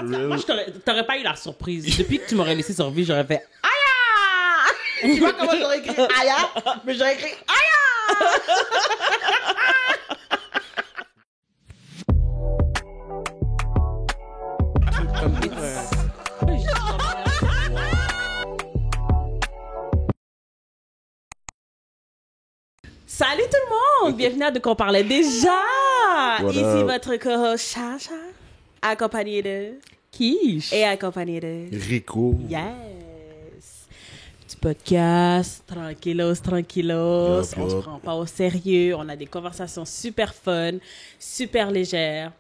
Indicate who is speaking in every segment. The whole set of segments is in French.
Speaker 1: Moi, t'aurais pas eu la surprise. Depuis que tu m'aurais laissé survivre, j'aurais fait Aya!
Speaker 2: Je sais pas comment j'aurais écrit Aya, mais j'aurais écrit Aya!
Speaker 1: Salut tout le monde! Bienvenue à De quoi on parlait déjà!
Speaker 2: What
Speaker 1: Ici
Speaker 2: up?
Speaker 1: votre co-host Chacha, accompagné de
Speaker 3: Quiche.
Speaker 1: et accompagné de
Speaker 2: Rico.
Speaker 1: Yes! Petit podcast, tranquillos. On se prend pas au sérieux. On a des conversations super fun, super légères.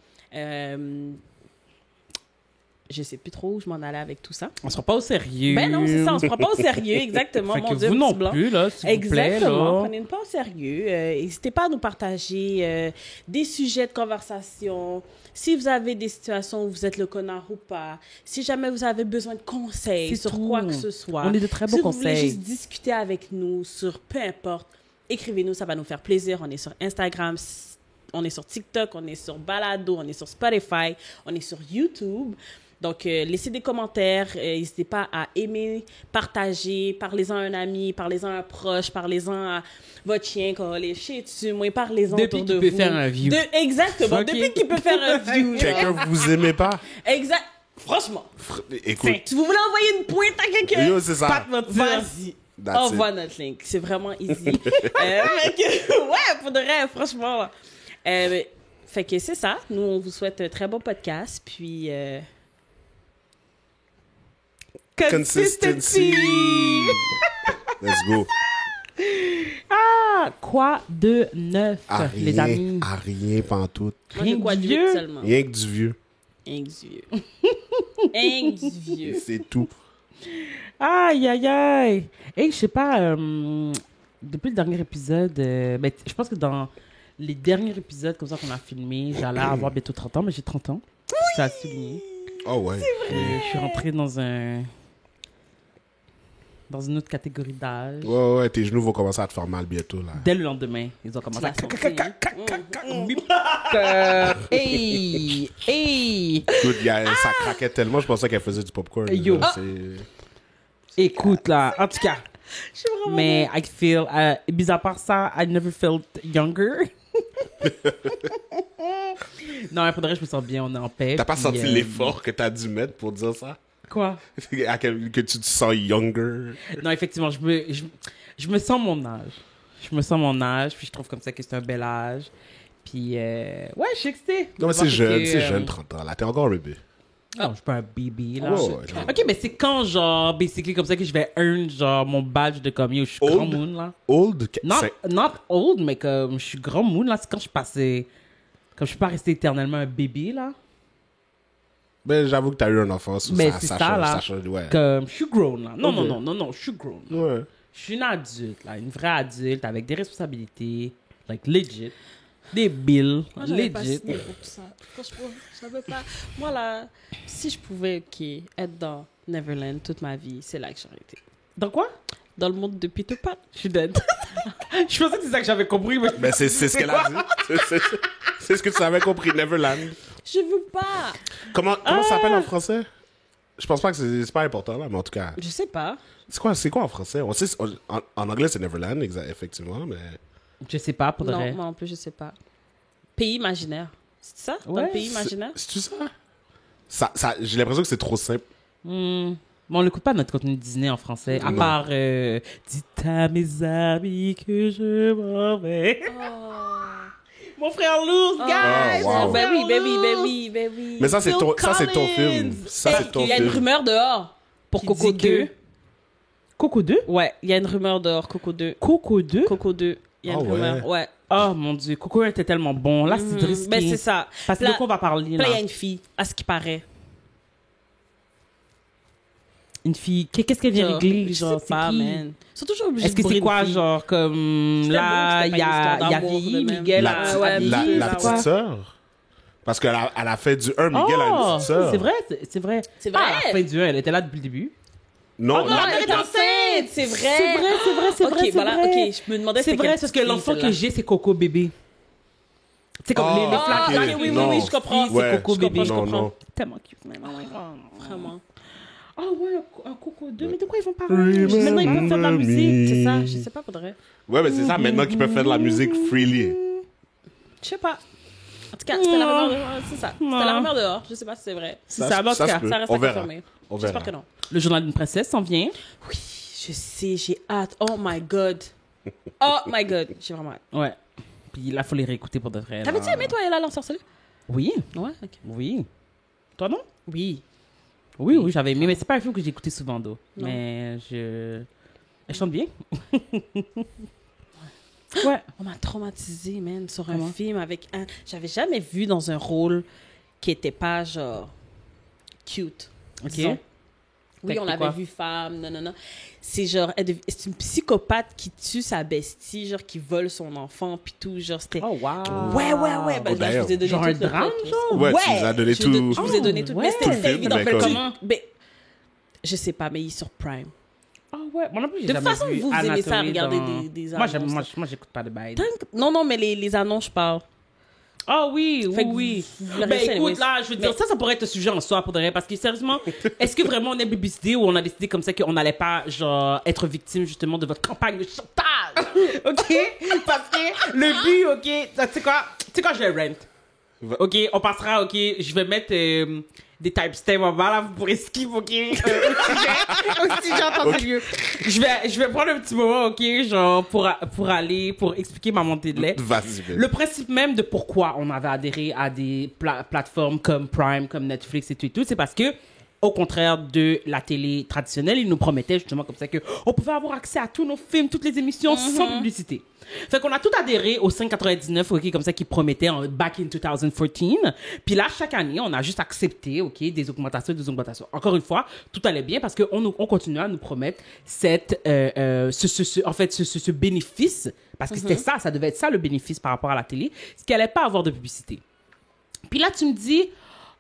Speaker 1: Je sais plus trop où je m'en allais avec tout ça.
Speaker 3: On se prend pas au sérieux.
Speaker 1: Ben non, c'est ça, on se prend pas au sérieux, exactement.
Speaker 3: Fait
Speaker 1: Mon
Speaker 3: que
Speaker 1: Dieu,
Speaker 3: vous
Speaker 1: petit
Speaker 3: non
Speaker 1: blanc.
Speaker 3: plus, là, s'il vous plaît.
Speaker 1: Exactement,
Speaker 3: Là.
Speaker 1: prenez-nous pas au sérieux. N'hésitez pas à nous partager des sujets de conversation. Si vous avez des situations où vous êtes le connard ou pas, si jamais vous avez besoin de conseils
Speaker 3: C'est
Speaker 1: sur
Speaker 3: tout.
Speaker 1: quoi que ce soit.
Speaker 3: On est de très beaux
Speaker 1: si vous voulez
Speaker 3: conseils.
Speaker 1: juste discuter avec nous sur peu importe, écrivez-nous, ça va nous faire plaisir. On est sur Instagram, on est sur TikTok, on est sur Balado, on est sur Spotify, on est sur YouTube. Donc, laissez des commentaires, n'hésitez pas à aimer, partager, parlez-en à un ami, parlez-en à un proche, parlez-en à votre chien quand les chiens dessus, moi, parlez-en
Speaker 3: Depuis
Speaker 1: autour
Speaker 3: qu'il
Speaker 1: de
Speaker 3: peut
Speaker 1: vous.
Speaker 3: faire un view.
Speaker 1: Exactement,
Speaker 3: Ok.
Speaker 1: depuis qu'il peut faire un view.
Speaker 2: Quelqu'un que vous aimez pas?
Speaker 1: Exact. Franchement,
Speaker 2: Écoute.
Speaker 1: si vous voulez envoyer une pointe à quelqu'un,
Speaker 2: Yo, c'est ça.
Speaker 1: pas de mentir. Vas-y.
Speaker 2: That's
Speaker 1: Envoie notre link. C'est vraiment easy. Ouais, pour de vrai, franchement. Fait que c'est ça. Nous, on vous souhaite un très bon podcast. Puis...
Speaker 2: Consistency. Let's go.
Speaker 3: Ah, quoi de neuf,
Speaker 2: À
Speaker 3: les
Speaker 2: rien,
Speaker 3: amis?
Speaker 2: à rien pantoute.
Speaker 1: Moi,
Speaker 3: Rien
Speaker 1: je crois
Speaker 3: de
Speaker 1: du
Speaker 3: vieux.
Speaker 1: vieux seulement.
Speaker 2: Rien que du vieux.
Speaker 1: Rien que du vieux. Rien que du vieux.
Speaker 2: C'est tout.
Speaker 3: Aïe, aïe, aïe. Et je sais pas, depuis le dernier épisode, ben, je pense que dans les derniers épisodes comme ça qu'on a filmé, j'allais avoir bientôt 30 ans, mais j'ai 30 ans. C'est à souligner.
Speaker 2: Oh ouais.
Speaker 3: Je suis rentrée dans une autre catégorie d'âge.
Speaker 2: Ouais, ouais, tes genoux vont commencer à te faire mal bientôt, là.
Speaker 3: Dès le lendemain, ils ont commencé à... Hey! Hey!
Speaker 2: Écoute, ça craquait tellement, je pensais qu'elle faisait du popcorn.
Speaker 3: Yo.
Speaker 2: là.
Speaker 3: Écoute, là, en tout cas.
Speaker 1: Je suis vraiment...
Speaker 3: Mais I feel, mis à part ça, I never felt younger. Non, il faudrait que je me sens bien, on est en paix.
Speaker 2: T'as pas
Speaker 3: puis,
Speaker 2: senti l'effort que t'as dû mettre pour dire ça?
Speaker 3: Quoi?
Speaker 2: Que tu te sens younger?
Speaker 3: Non, effectivement, je me sens mon âge. Je me sens mon âge, puis je trouve comme ça que c'est un bel âge. Puis, ouais, je suis excitée.
Speaker 2: Non, mais c'est
Speaker 3: Parce
Speaker 2: jeune,
Speaker 3: que,
Speaker 2: c'est jeune, 30 ans, là. T'es encore un bébé.
Speaker 3: Non, je suis pas un bébé, là.
Speaker 2: Ouais, ouais, genre.
Speaker 3: Ok, mais c'est quand, genre, basically, comme ça que je vais earn, genre, mon badge de comme, yo, je suis
Speaker 2: Old?
Speaker 3: grand moon, là.
Speaker 2: Old?
Speaker 3: Not old, mais comme, je suis grand moon, là. C'est quand je passais... Comme je suis pas resté éternellement un bébé, là.
Speaker 2: Ben, j'avoue que t'as eu un enfant,
Speaker 3: Mais
Speaker 2: ça,
Speaker 3: c'est
Speaker 2: ça
Speaker 3: ça,
Speaker 2: change,
Speaker 3: là.
Speaker 2: ça change, ouais.
Speaker 3: Comme, je suis grown, là. Non,
Speaker 2: Ok.
Speaker 3: non, je suis grown.
Speaker 2: Ouais.
Speaker 3: Je suis une adulte, là. Une vraie adulte avec des responsabilités. Like, legit. Des bills.
Speaker 1: Moi, j'avais pas
Speaker 3: Legit.
Speaker 1: signé pour tout ça. Franchement, je savais pas. Moi, là, si je pouvais, être dans Neverland toute ma vie, c'est là que j'aurais été.
Speaker 3: Dans quoi?
Speaker 1: Dans le monde de Peter Pan.
Speaker 3: Je suis dead. Je pensais que c'est ça que j'avais compris, mais...
Speaker 2: Ben, c'est ce qu'elle a dit. C'est ce que tu avais compris, Neverland.
Speaker 1: Je veux pas.
Speaker 2: Comment ça s'appelle en français? Je pense pas que c'est pas important, là, mais en tout cas.
Speaker 1: Je sais pas.
Speaker 2: C'est quoi en français? On sait, en anglais, c'est Neverland, effectivement, mais...
Speaker 3: Je sais pas, pour de
Speaker 1: Non,
Speaker 3: vrai.
Speaker 1: moi en plus, je sais pas. Pays imaginaire. C'est ça? Dans
Speaker 3: Ouais.
Speaker 1: le pays imaginaire?
Speaker 2: C'est-tu ça? J'ai l'impression que c'est trop simple.
Speaker 3: Bon, on n'écoute pas notre contenu Disney en français, à
Speaker 2: Non.
Speaker 3: part dites à mes amis que je m'en vais. Mon frère lourd, guys!
Speaker 2: Oh, wow.
Speaker 3: Mon
Speaker 1: Ben
Speaker 3: frère
Speaker 1: oui, ben oui,
Speaker 3: lourd.
Speaker 1: ben oui, ben oui.
Speaker 2: Mais ça, c'est
Speaker 3: Phil
Speaker 2: ton film.
Speaker 3: Collins.
Speaker 2: Ça,
Speaker 1: Hey,
Speaker 2: c'est ton
Speaker 1: il y a une
Speaker 2: film.
Speaker 1: rumeur dehors pour
Speaker 3: Qui
Speaker 1: Coco
Speaker 3: dit
Speaker 1: 2.
Speaker 3: que- Coco 2?
Speaker 1: Ouais, il y a une rumeur dehors, Coco 2.
Speaker 3: Coco 2?
Speaker 1: Coco 2. Il y a
Speaker 2: Ah
Speaker 1: une
Speaker 2: ouais.
Speaker 1: rumeur. Ouais.
Speaker 3: Oh mon dieu, Coco était tellement bon. Là, c'est risqué.
Speaker 1: Ben c'est ça.
Speaker 3: Parce que
Speaker 1: Là-
Speaker 3: de quoi on va parler,
Speaker 1: Là,
Speaker 3: là?
Speaker 1: il y a une fille, à ce qui paraît.
Speaker 3: Une fille. Qu'est-ce qu'elle vient
Speaker 1: Genre,
Speaker 3: régler?
Speaker 1: je
Speaker 3: Genre,
Speaker 1: sais
Speaker 3: c'est
Speaker 1: pas,
Speaker 3: qui?
Speaker 1: man. Ils sont toujours obligés
Speaker 3: Est-ce
Speaker 1: de
Speaker 3: que
Speaker 1: bourrer
Speaker 3: c'est
Speaker 1: une
Speaker 3: quoi,
Speaker 1: fille.
Speaker 3: genre, comme
Speaker 1: C'était
Speaker 3: là,
Speaker 1: bon,
Speaker 3: il
Speaker 1: c'était
Speaker 3: y
Speaker 1: pas une
Speaker 3: a
Speaker 1: histoire d'amour
Speaker 3: vieilli,
Speaker 1: de même.
Speaker 3: Miguel
Speaker 2: La,
Speaker 3: a
Speaker 1: ouais,
Speaker 3: vieilli,
Speaker 2: la
Speaker 3: c'est quoi?
Speaker 2: petite sœur. Parce qu'elle a fait du 1, Miguel a une
Speaker 3: Oh,
Speaker 2: petite sœur.
Speaker 3: c'est vrai, c'est vrai.
Speaker 1: C'est vrai.
Speaker 3: Ah, à la fin du 1, elle était là depuis le début.
Speaker 2: Non,
Speaker 1: Oh non, elle est enceinte, c'est vrai.
Speaker 3: C'est vrai, c'est vrai, c'est
Speaker 1: Ok,
Speaker 3: vrai, c'est
Speaker 1: voilà,
Speaker 3: vrai.
Speaker 1: ok, je me demandais
Speaker 3: C'est
Speaker 1: c'était
Speaker 3: vrai,
Speaker 1: quelle
Speaker 3: parce que
Speaker 1: petite
Speaker 3: l'enfant
Speaker 1: fille,
Speaker 3: que
Speaker 1: celle-là.
Speaker 3: j'ai, c'est Coco bébé. C'est comme les
Speaker 2: Ah,
Speaker 3: flaques.
Speaker 1: ok, oui,
Speaker 2: non.
Speaker 1: oui, je comprends.
Speaker 2: Ouais,
Speaker 3: C'est Coco
Speaker 1: je comprends,
Speaker 3: bébé.
Speaker 1: je
Speaker 2: non,
Speaker 1: comprends.
Speaker 2: non.
Speaker 3: Tellement cute. Vraiment.
Speaker 1: Vraiment.
Speaker 3: Ah ouais, un Coco 2. Mais de quoi ils vont parler?
Speaker 2: Remember
Speaker 3: Maintenant, ils peuvent faire de la musique.
Speaker 1: C'est ça, je sais pas pour de vrai.
Speaker 2: Ouais, mais c'est ça, maintenant qu'ils peuvent faire de la musique freely.
Speaker 1: Je sais pas. En tout cas, c'était la rumeur dehors. C'est ça. C'était la rumeur dehors. Je sais pas si c'est vrai.
Speaker 3: C'est ça, en tout
Speaker 2: se
Speaker 3: cas.
Speaker 2: peut.
Speaker 1: Ça reste
Speaker 2: On
Speaker 1: à
Speaker 2: verra.
Speaker 1: confirmer.
Speaker 2: On verra.
Speaker 1: J'espère que non.
Speaker 3: Le journal d'une princesse s'en vient.
Speaker 1: Oui, je sais, j'ai hâte. Oh my god. Oh my god. J'ai vraiment hâte.
Speaker 3: Ouais. Puis là, il faut les réécouter pour de vrai. là.
Speaker 1: T'avais-tu aimé, toi, Ella l'ensorcelée?
Speaker 3: Oui.
Speaker 1: Ouais, ok.
Speaker 3: Oui. Toi, non?
Speaker 1: Oui.
Speaker 3: Oui, j'avais aimé. Mais c'est pas un film que j'ai écouté souvent, d'eau.
Speaker 1: Non.
Speaker 3: Mais elle chante bien. Ouais.
Speaker 1: On m'a traumatisée, man, sur un
Speaker 3: Comment?
Speaker 1: film avec un... J'avais jamais vu dans un rôle qui était pas, genre, cute.
Speaker 3: Ok.
Speaker 1: disons. Oui,
Speaker 3: Fait
Speaker 1: on
Speaker 3: que
Speaker 1: l'avait
Speaker 3: quoi?
Speaker 1: vu femme, non. C'est genre, c'est une psychopathe qui tue sa bestie, genre, qui vole son enfant, puis tout, genre, c'était...
Speaker 3: Oh, wow.
Speaker 1: Ouais. Ben,
Speaker 2: Oh,
Speaker 1: là, je vous ai donné
Speaker 3: Genre
Speaker 1: tout
Speaker 3: un
Speaker 1: le
Speaker 3: drame,
Speaker 1: plot.
Speaker 3: genre?
Speaker 2: Ouais, tu nous as donné
Speaker 1: je
Speaker 2: tout.
Speaker 1: Je vous ai donné tout.
Speaker 3: ouais.
Speaker 1: Mais
Speaker 2: Tout
Speaker 1: c'était
Speaker 2: le film,
Speaker 1: évident.
Speaker 2: mais comme-
Speaker 3: Comment?
Speaker 1: Mais, je sais pas, mais il est sur Prime.
Speaker 3: Ah ouais. Moi non plus, j'ai
Speaker 1: De toute
Speaker 3: jamais
Speaker 1: façon,
Speaker 3: vu
Speaker 1: vous aimez ça,
Speaker 3: Anatomy
Speaker 1: regarder
Speaker 3: dans-
Speaker 1: des
Speaker 3: Moi,
Speaker 1: annonces.
Speaker 3: moi, j'écoute pas de bail.
Speaker 1: Non, mais les annonces, je parle.
Speaker 3: Ah oui,
Speaker 1: Fait que
Speaker 3: oui.
Speaker 1: vous verrez
Speaker 3: Ben
Speaker 1: ça,
Speaker 3: écoute,
Speaker 1: anyways.
Speaker 3: là, je veux dire, ça pourrait être un sujet en soi pour de vrai, parce que sérieusement, est-ce que vraiment on est publicité ou on a décidé comme ça qu'on n'allait pas, genre, être victime justement de votre campagne de chantage? OK? Parce que le but, OK, ça, tu sais quoi, je vais rent. OK, on passera, OK, je vais mettre des timestamps en bas, là, vous pourrez skip, OK, au sujet en temps et lieu. Je vais prendre un petit moment, OK, genre, pour expliquer ma montée de lait.
Speaker 2: Vas-y, baby.
Speaker 3: Le principe même de pourquoi on avait adhéré à des plateformes comme Prime, comme Netflix et tout, c'est parce que, au contraire de la télé traditionnelle, ils nous promettaient justement comme ça que on pouvait avoir accès à tous nos films, toutes les émissions sans publicité. Fait qu'on a tout adhéré aux 5,99, ok, comme ça qu'ils promettaient back in 2014. Puis là, chaque année, on a juste accepté, ok, des augmentations. Encore une fois, tout allait bien parce qu'on continuait à nous promettre ce bénéfice, parce que c'était ça devait être ça le bénéfice par rapport à la télé, ce qui allait pas avoir de publicité. Puis là, tu me dis,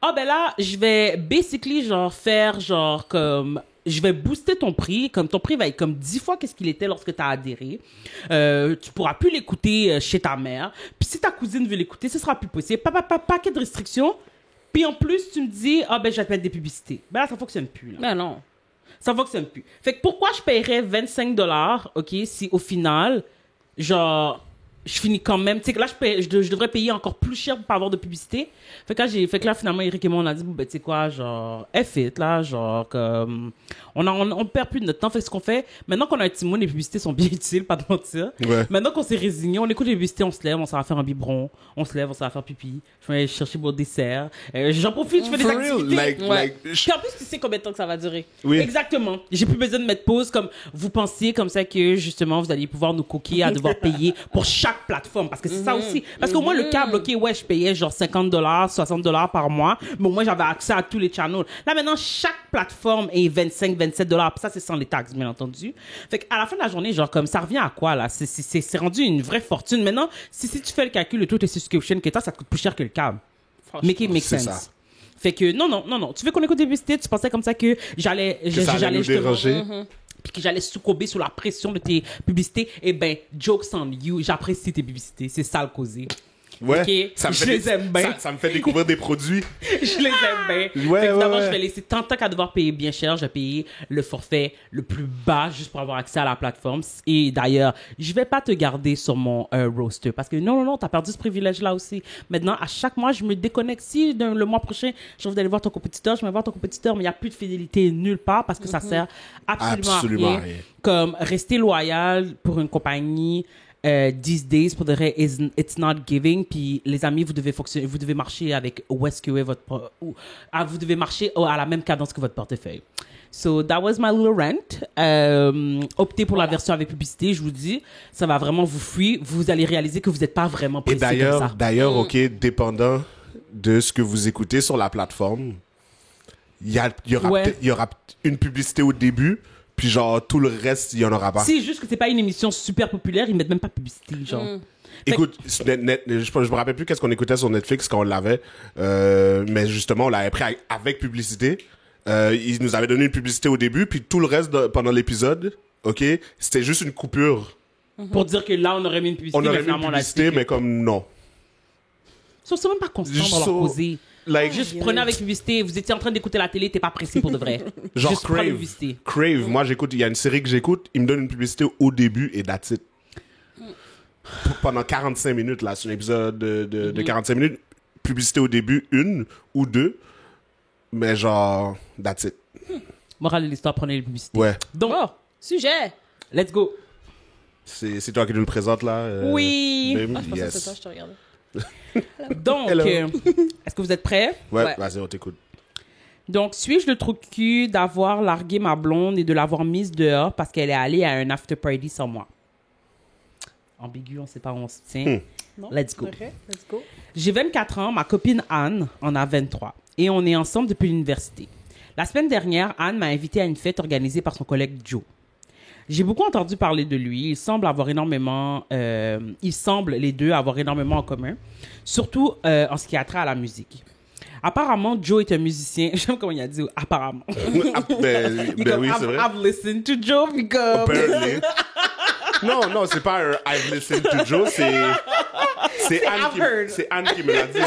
Speaker 3: ben là, je vais basically genre faire genre comme... Je vais booster ton prix, comme ton prix va être comme 10 fois qu'est-ce qu'il était lorsque tu as adhéré. Tu pourras plus l'écouter chez ta mère. Puis si ta cousine veut l'écouter, ce sera plus possible. Paquet de restrictions. Puis en plus, tu me dis, ben je vais te mettre des publicités. Ben là, ça fonctionne plus. Là.
Speaker 1: Ben non.
Speaker 3: Ça fonctionne plus. Fait que pourquoi je paierais 25$, ok, si au final, genre... je finis quand même, tu sais que là je devrais payer encore plus cher pour pas avoir de publicité. Fait que là finalement Eric et moi on a dit bon ben tu sais quoi, genre F it là, genre comme on perd plus de notre temps. Fait que ce qu'on fait maintenant qu'on a un petit mot, les publicités sont bien utiles, pas de mentir.
Speaker 2: Ouais.
Speaker 3: Maintenant qu'on s'est résigné, on écoute les publicités, on se lève, on s'en va faire un biberon, on se lève, on s'en va faire pipi, je vais chercher mon dessert, j'en profite, je fais des
Speaker 2: For real,
Speaker 3: activités.
Speaker 2: like,
Speaker 1: Puis en plus, tu sais combien de temps que ça va durer.
Speaker 2: oui.
Speaker 3: Exactement. J'ai plus besoin de mettre pause comme vous pensiez comme ça que justement vous alliez pouvoir nous coquiller à devoir payer pour chaque plateforme parce que c'est ça aussi. Parce qu'au moins le câble, ok, ouais, je payais genre $50, $60 par mois, mais au moins j'avais accès à tous les channels. Là maintenant chaque plateforme est $25, $27. Puis ça c'est sans les taxes bien entendu. Fait qu'à la fin de la journée, genre comme ça revient à quoi là? C'est rendu une vraie fortune. Maintenant, si tu fais le calcul de toutes les subscriptions que t'as, ça te coûte plus cher que le câble. Make it make
Speaker 2: c'est
Speaker 3: sense.
Speaker 2: ça.
Speaker 3: Fait que non. Tu veux qu'on écoute des publicités? Tu pensais comme ça que j'allais
Speaker 2: Ça allait nous
Speaker 3: justement-
Speaker 2: déranger.
Speaker 3: puis que j'allais succomber sous la pression de tes publicités, eh ben, jokes on you, j'apprécie tes publicités, c'est ça le causé.
Speaker 2: Ouais.
Speaker 3: Ok,
Speaker 2: Ça me
Speaker 3: je
Speaker 2: fait
Speaker 3: les aime bien.
Speaker 2: Ça me fait découvrir des produits.
Speaker 3: Je les aime bien.
Speaker 2: Ouais,
Speaker 3: Fait que d'abord,
Speaker 2: ouais.
Speaker 3: je vais laisser tant qu'à devoir payer bien cher, je vais payer le forfait le plus bas juste pour avoir accès à la plateforme. Et d'ailleurs, je vais pas te garder sur mon roster parce que non, t'as perdu ce privilège-là aussi. Maintenant, à chaque mois, je me déconnecte. Si le mois prochain, j'ai envie d'aller voir ton compétiteur, je vais voir ton compétiteur, mais il n'y a plus de fidélité nulle part parce que ça sert absolument à rien. Comme rester loyal pour une compagnie these days pour de vrai it's not giving. Puis les amis, vous devez marcher avec où est-ce que est votre vous devez marcher à la même cadence que votre portefeuille. So that was my little rant. Optez pour la version avec publicité, je vous dis, ça va vraiment vous fuir. Vous allez réaliser que vous n'êtes pas vraiment
Speaker 2: Et
Speaker 3: pressé comme ça.
Speaker 2: d'ailleurs, ok, dépendant de ce que vous écoutez sur la plateforme, il y aura une publicité au début, puis genre tout le reste, il y en aura pas.
Speaker 3: C'est juste que c'est pas une émission super populaire, ils mettent même pas publicité, genre.
Speaker 2: Écoute, je me rappelle plus qu'est-ce qu'on écoutait sur Netflix quand on l'avait, mais justement, on l'avait pris avec publicité. Ils nous avaient donné une publicité au début, puis tout le reste pendant l'épisode, ok, c'était juste une coupure.
Speaker 3: Pour dire que là, on aurait mis une publicité,
Speaker 2: On aurait mis une
Speaker 3: finalement, on l'a
Speaker 2: publicité,
Speaker 3: skippé.
Speaker 2: mais comme non.
Speaker 3: Ils sont même pas constants
Speaker 2: Juste
Speaker 3: dans leur
Speaker 2: so-
Speaker 3: causer.
Speaker 2: Like,
Speaker 3: Juste prenez avec publicité. Vous étiez en train d'écouter la télé, t'es pas pressé pour de vrai.
Speaker 2: genre
Speaker 3: Juste prends la
Speaker 2: Crave.
Speaker 3: publicité.
Speaker 2: Crave, moi j'écoute, il y a une série que j'écoute, il me donne une publicité au début et that's it. Pendant 45 minutes, là, c'est un épisode de 45 minutes, publicité au début, une ou deux, mais genre, that's it.
Speaker 3: Morale de l'histoire, prenez les publicités.
Speaker 2: Ouais,
Speaker 3: Donc,
Speaker 1: Oh, sujet.
Speaker 3: let's go.
Speaker 2: c'est toi qui nous le présente là.
Speaker 3: Oui.
Speaker 2: Babe?
Speaker 1: Ah, je pensais que
Speaker 2: Yes.
Speaker 1: c'était toi, je te regarde.
Speaker 3: Donc,
Speaker 2: Hello.
Speaker 3: est-ce que vous êtes prêts?
Speaker 2: Ouais,
Speaker 1: Ouais.
Speaker 2: vas-y, on t'écoute.
Speaker 3: Donc, suis-je le trou de cul d'avoir largué ma blonde et de l'avoir mise dehors parce qu'elle est allée à un after party sans moi? Ambigu, on sait pas où on se tient.
Speaker 1: Non?
Speaker 3: Let's go.
Speaker 1: Ok, let's go.
Speaker 3: J'ai 24 ans, ma copine Anne en a 23 et on est ensemble depuis l'université. La semaine dernière, Anne m'a invité à une fête organisée par son collègue Joe. J'ai beaucoup entendu parler de lui. Ils semblent les deux avoir énormément en commun, surtout en ce qui a trait à la musique. Apparemment, Joe est un musicien. J'aime comment il a dit apparemment.
Speaker 2: Ah, ben oui, c'est vrai.
Speaker 3: I've listened to Joe because...
Speaker 2: Apparently. Non, c'est pas un I've listened to Joe, c'est
Speaker 3: I've heard.
Speaker 2: Anne qui me l'a dit.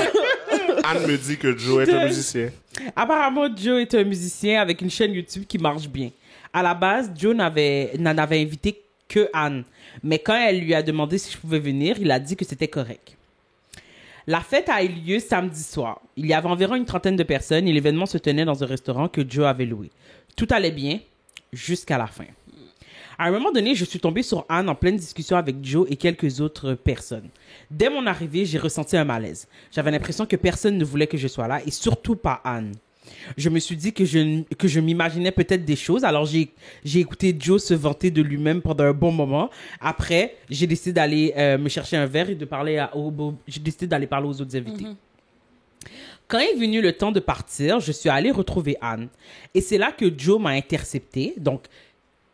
Speaker 2: Anne me dit que Joe est un musicien.
Speaker 3: Apparemment, Joe est un musicien avec une chaîne YouTube qui marche bien. À la base, Joe n'en avait invité que Anne. Mais quand elle lui a demandé si je pouvais venir, il a dit que c'était correct. La fête a eu lieu samedi soir. Il y avait environ une trentaine de personnes et l'événement se tenait dans un restaurant que Joe avait loué. Tout allait bien jusqu'à la fin. À un moment donné, je suis tombée sur Anne en pleine discussion avec Joe et quelques autres personnes. Dès mon arrivée, j'ai ressenti un malaise. J'avais l'impression que personne ne voulait que je sois là et surtout pas Anne. Je me suis dit que je m'imaginais peut-être des choses, alors j'ai écouté Joe se vanter de lui-même pendant un bon moment. Après, j'ai décidé d'aller me chercher un verre et de parler j'ai décidé d'aller parler aux autres invités. Quand est venu le temps de partir, je suis allée retrouver Anne. Et c'est là que Joe m'a interceptée. Donc,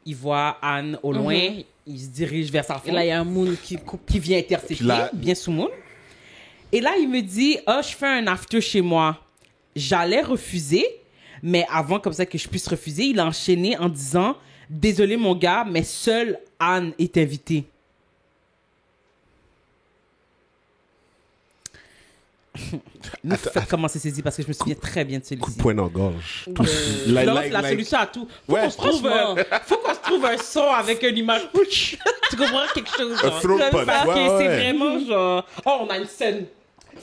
Speaker 3: il voit Anne au loin, il se dirige vers sa
Speaker 1: Et
Speaker 3: femme
Speaker 1: là, il y a un moon qui coupe.
Speaker 3: qui vient intercepter,
Speaker 2: Puis là-
Speaker 3: bien sous moon. Et là, il me dit, « je fais un after chez moi. » J'allais refuser, mais avant comme ça que je puisse refuser, il a enchaîné en disant, « Désolé mon gars, mais seule Anne est invitée. » Nous faites comment c'est saisi parce que je me souviens très bien de
Speaker 2: Coup
Speaker 3: celui-ci.
Speaker 2: de poing dans la gorge.
Speaker 3: Je lance la solution à tout. Faut
Speaker 2: Ouais,
Speaker 3: qu'on se trouve, faut qu'on se trouve un son avec une image. Tu comprends quelque chose?
Speaker 2: Un
Speaker 3: genre.
Speaker 2: throat
Speaker 3: Parce
Speaker 2: punch,
Speaker 3: que
Speaker 2: ouais,
Speaker 3: c'est
Speaker 2: ouais.
Speaker 3: vraiment genre. Oh, on a une scène.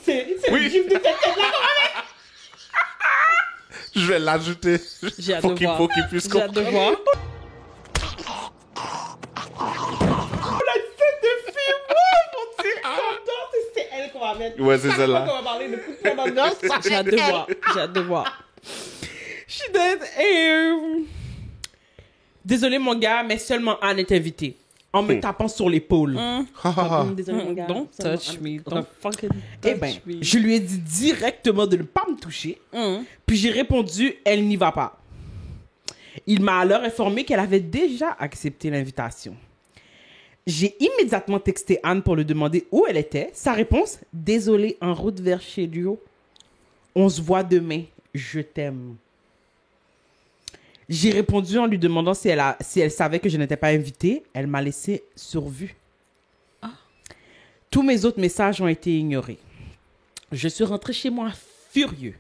Speaker 3: C'est
Speaker 2: Oui.
Speaker 3: le gif de cette scène-là.
Speaker 2: Je vais l'ajouter.
Speaker 1: J'ai hâte
Speaker 2: Faut
Speaker 1: de
Speaker 2: qu'il
Speaker 1: voir.
Speaker 2: faut qu'il puisse
Speaker 1: J'ai hâte de
Speaker 2: comprendre.
Speaker 1: voir.
Speaker 3: On a une scène de film. Oh mon dieu. J'adore, c'est elle qu'on va mettre.
Speaker 2: Ouais, c'est
Speaker 3: Chaque fois
Speaker 2: celle-là.
Speaker 3: qu'on va parler de coup de poing dans le gorge, ça
Speaker 1: J'ai hâte de voir. J'ai hâte de voir.
Speaker 3: Je suis dead. Et désolé mon gars, mais seulement Anne est invitée. En me tapant sur l'épaule.
Speaker 1: Désolé, mon gars.
Speaker 3: Don't touch me.
Speaker 1: Don't fucking
Speaker 3: Eh
Speaker 1: touch
Speaker 3: ben,
Speaker 1: me.
Speaker 3: je lui ai dit directement de ne pas me toucher.
Speaker 1: Hum.
Speaker 3: Puis j'ai répondu, elle n'y va pas. Il m'a alors informé qu'elle avait déjà accepté l'invitation. J'ai immédiatement texté Anne pour lui demander où elle était. Sa réponse, désolé, en route vers chez Joe. On se voit demain. Je t'aime. J'ai répondu en lui demandant si elle savait que je n'étais pas invitée. Elle m'a laissé sur vue. Tous mes autres messages ont été ignorés. Je suis rentrée chez moi furieux.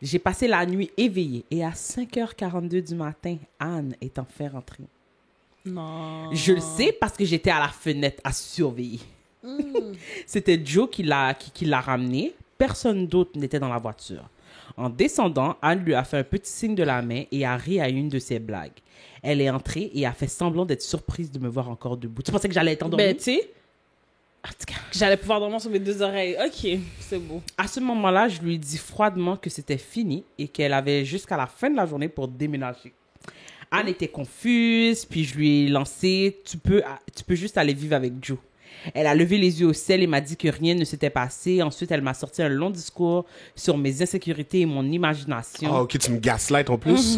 Speaker 3: J'ai passé la nuit éveillée et à 5h42 du matin, Anne est enfin rentrée.
Speaker 1: Non.
Speaker 3: Je le sais parce que j'étais à la fenêtre à surveiller. C'était Joe qui l'a ramenée. Personne d'autre n'était dans la voiture. En descendant, Anne lui a fait un petit signe de la main et a ri à une de ses blagues. Elle est entrée et a fait semblant d'être surprise de me voir encore debout. Tu pensais que j'allais être endormie?
Speaker 1: Ben, tu sais,
Speaker 3: En tout cas,
Speaker 1: j'allais pouvoir dormir sur mes deux oreilles. Ok, c'est beau.
Speaker 3: à ce moment-là, je lui ai dit froidement que c'était fini et qu'elle avait jusqu'à la fin de la journée pour déménager. Anne était confuse, puis je lui ai lancé « Tu peux juste aller vivre avec Joe ». Elle a levé les yeux au ciel et m'a dit que rien ne s'était passé. Ensuite, elle m'a sorti un long discours sur mes insécurités et mon imagination.
Speaker 2: Ah, ok, tu me gaslight en plus.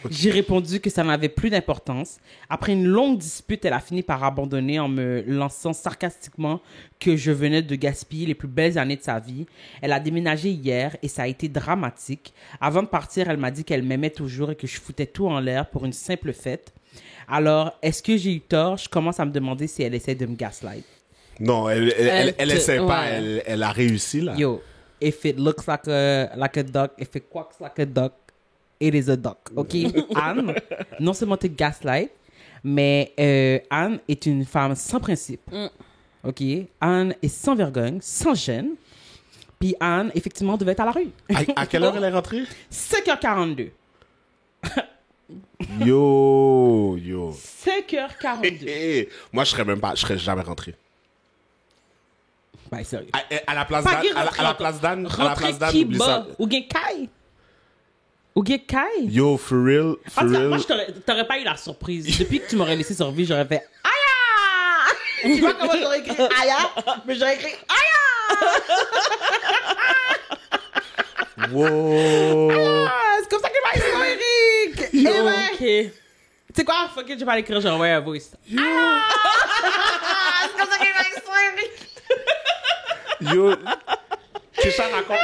Speaker 3: J'ai répondu que ça n'avait plus d'importance. Après une longue dispute, elle a fini par abandonner en me lançant sarcastiquement que je venais de gaspiller les plus belles années de sa vie. Elle a déménagé hier et ça a été dramatique. Avant de partir, elle m'a dit qu'elle m'aimait toujours et que je foutais tout en l'air pour une simple fête. Alors, est-ce que j'ai eu tort? Je commence à me demander si elle essaie de me gaslight.
Speaker 2: Non, elle essaie pas,
Speaker 1: ouais.
Speaker 2: elle a réussi là.
Speaker 3: Yo, if it looks like a duck, if it quacks like a duck, it is a duck. OK? Anne, non seulement t'es gaslight, mais Anne est une femme sans principe. OK? Anne est sans vergogne, sans gêne. Puis Anne, effectivement, devait être à la rue.
Speaker 2: À quelle heure elle est rentrée?
Speaker 3: 5h42.
Speaker 2: Yo.
Speaker 3: 5h42.
Speaker 2: Moi, je serais jamais rentré.
Speaker 3: Ben, sérieux.
Speaker 2: À la place
Speaker 3: Pas
Speaker 2: d'Anne,
Speaker 3: qu'il
Speaker 2: à
Speaker 3: rentre,
Speaker 2: la place d'Anne,
Speaker 3: Rentrer qui
Speaker 2: oublie ça.
Speaker 3: bas? Ou bien Kai? Ou bien Kai?
Speaker 2: Yo, for real,
Speaker 3: En tout cas, moi, t'aurais pas eu la surprise. Depuis que tu m'aurais laissé sur vie, j'aurais fait Aya! Tu vois comment j'aurais écrit Aya? Mais j'aurais écrit Aya!
Speaker 2: Wow.
Speaker 3: Ah, c'est comme ça que m'a écrit Eric!
Speaker 2: Yo.
Speaker 3: Eh ben,
Speaker 1: OK.
Speaker 3: tu sais quoi? Fuck it, je vais pas l'écrire, j'envoie un voice. Ah! C'est comme ça que m'a écrit Eric!
Speaker 2: Yo. Kesha raconte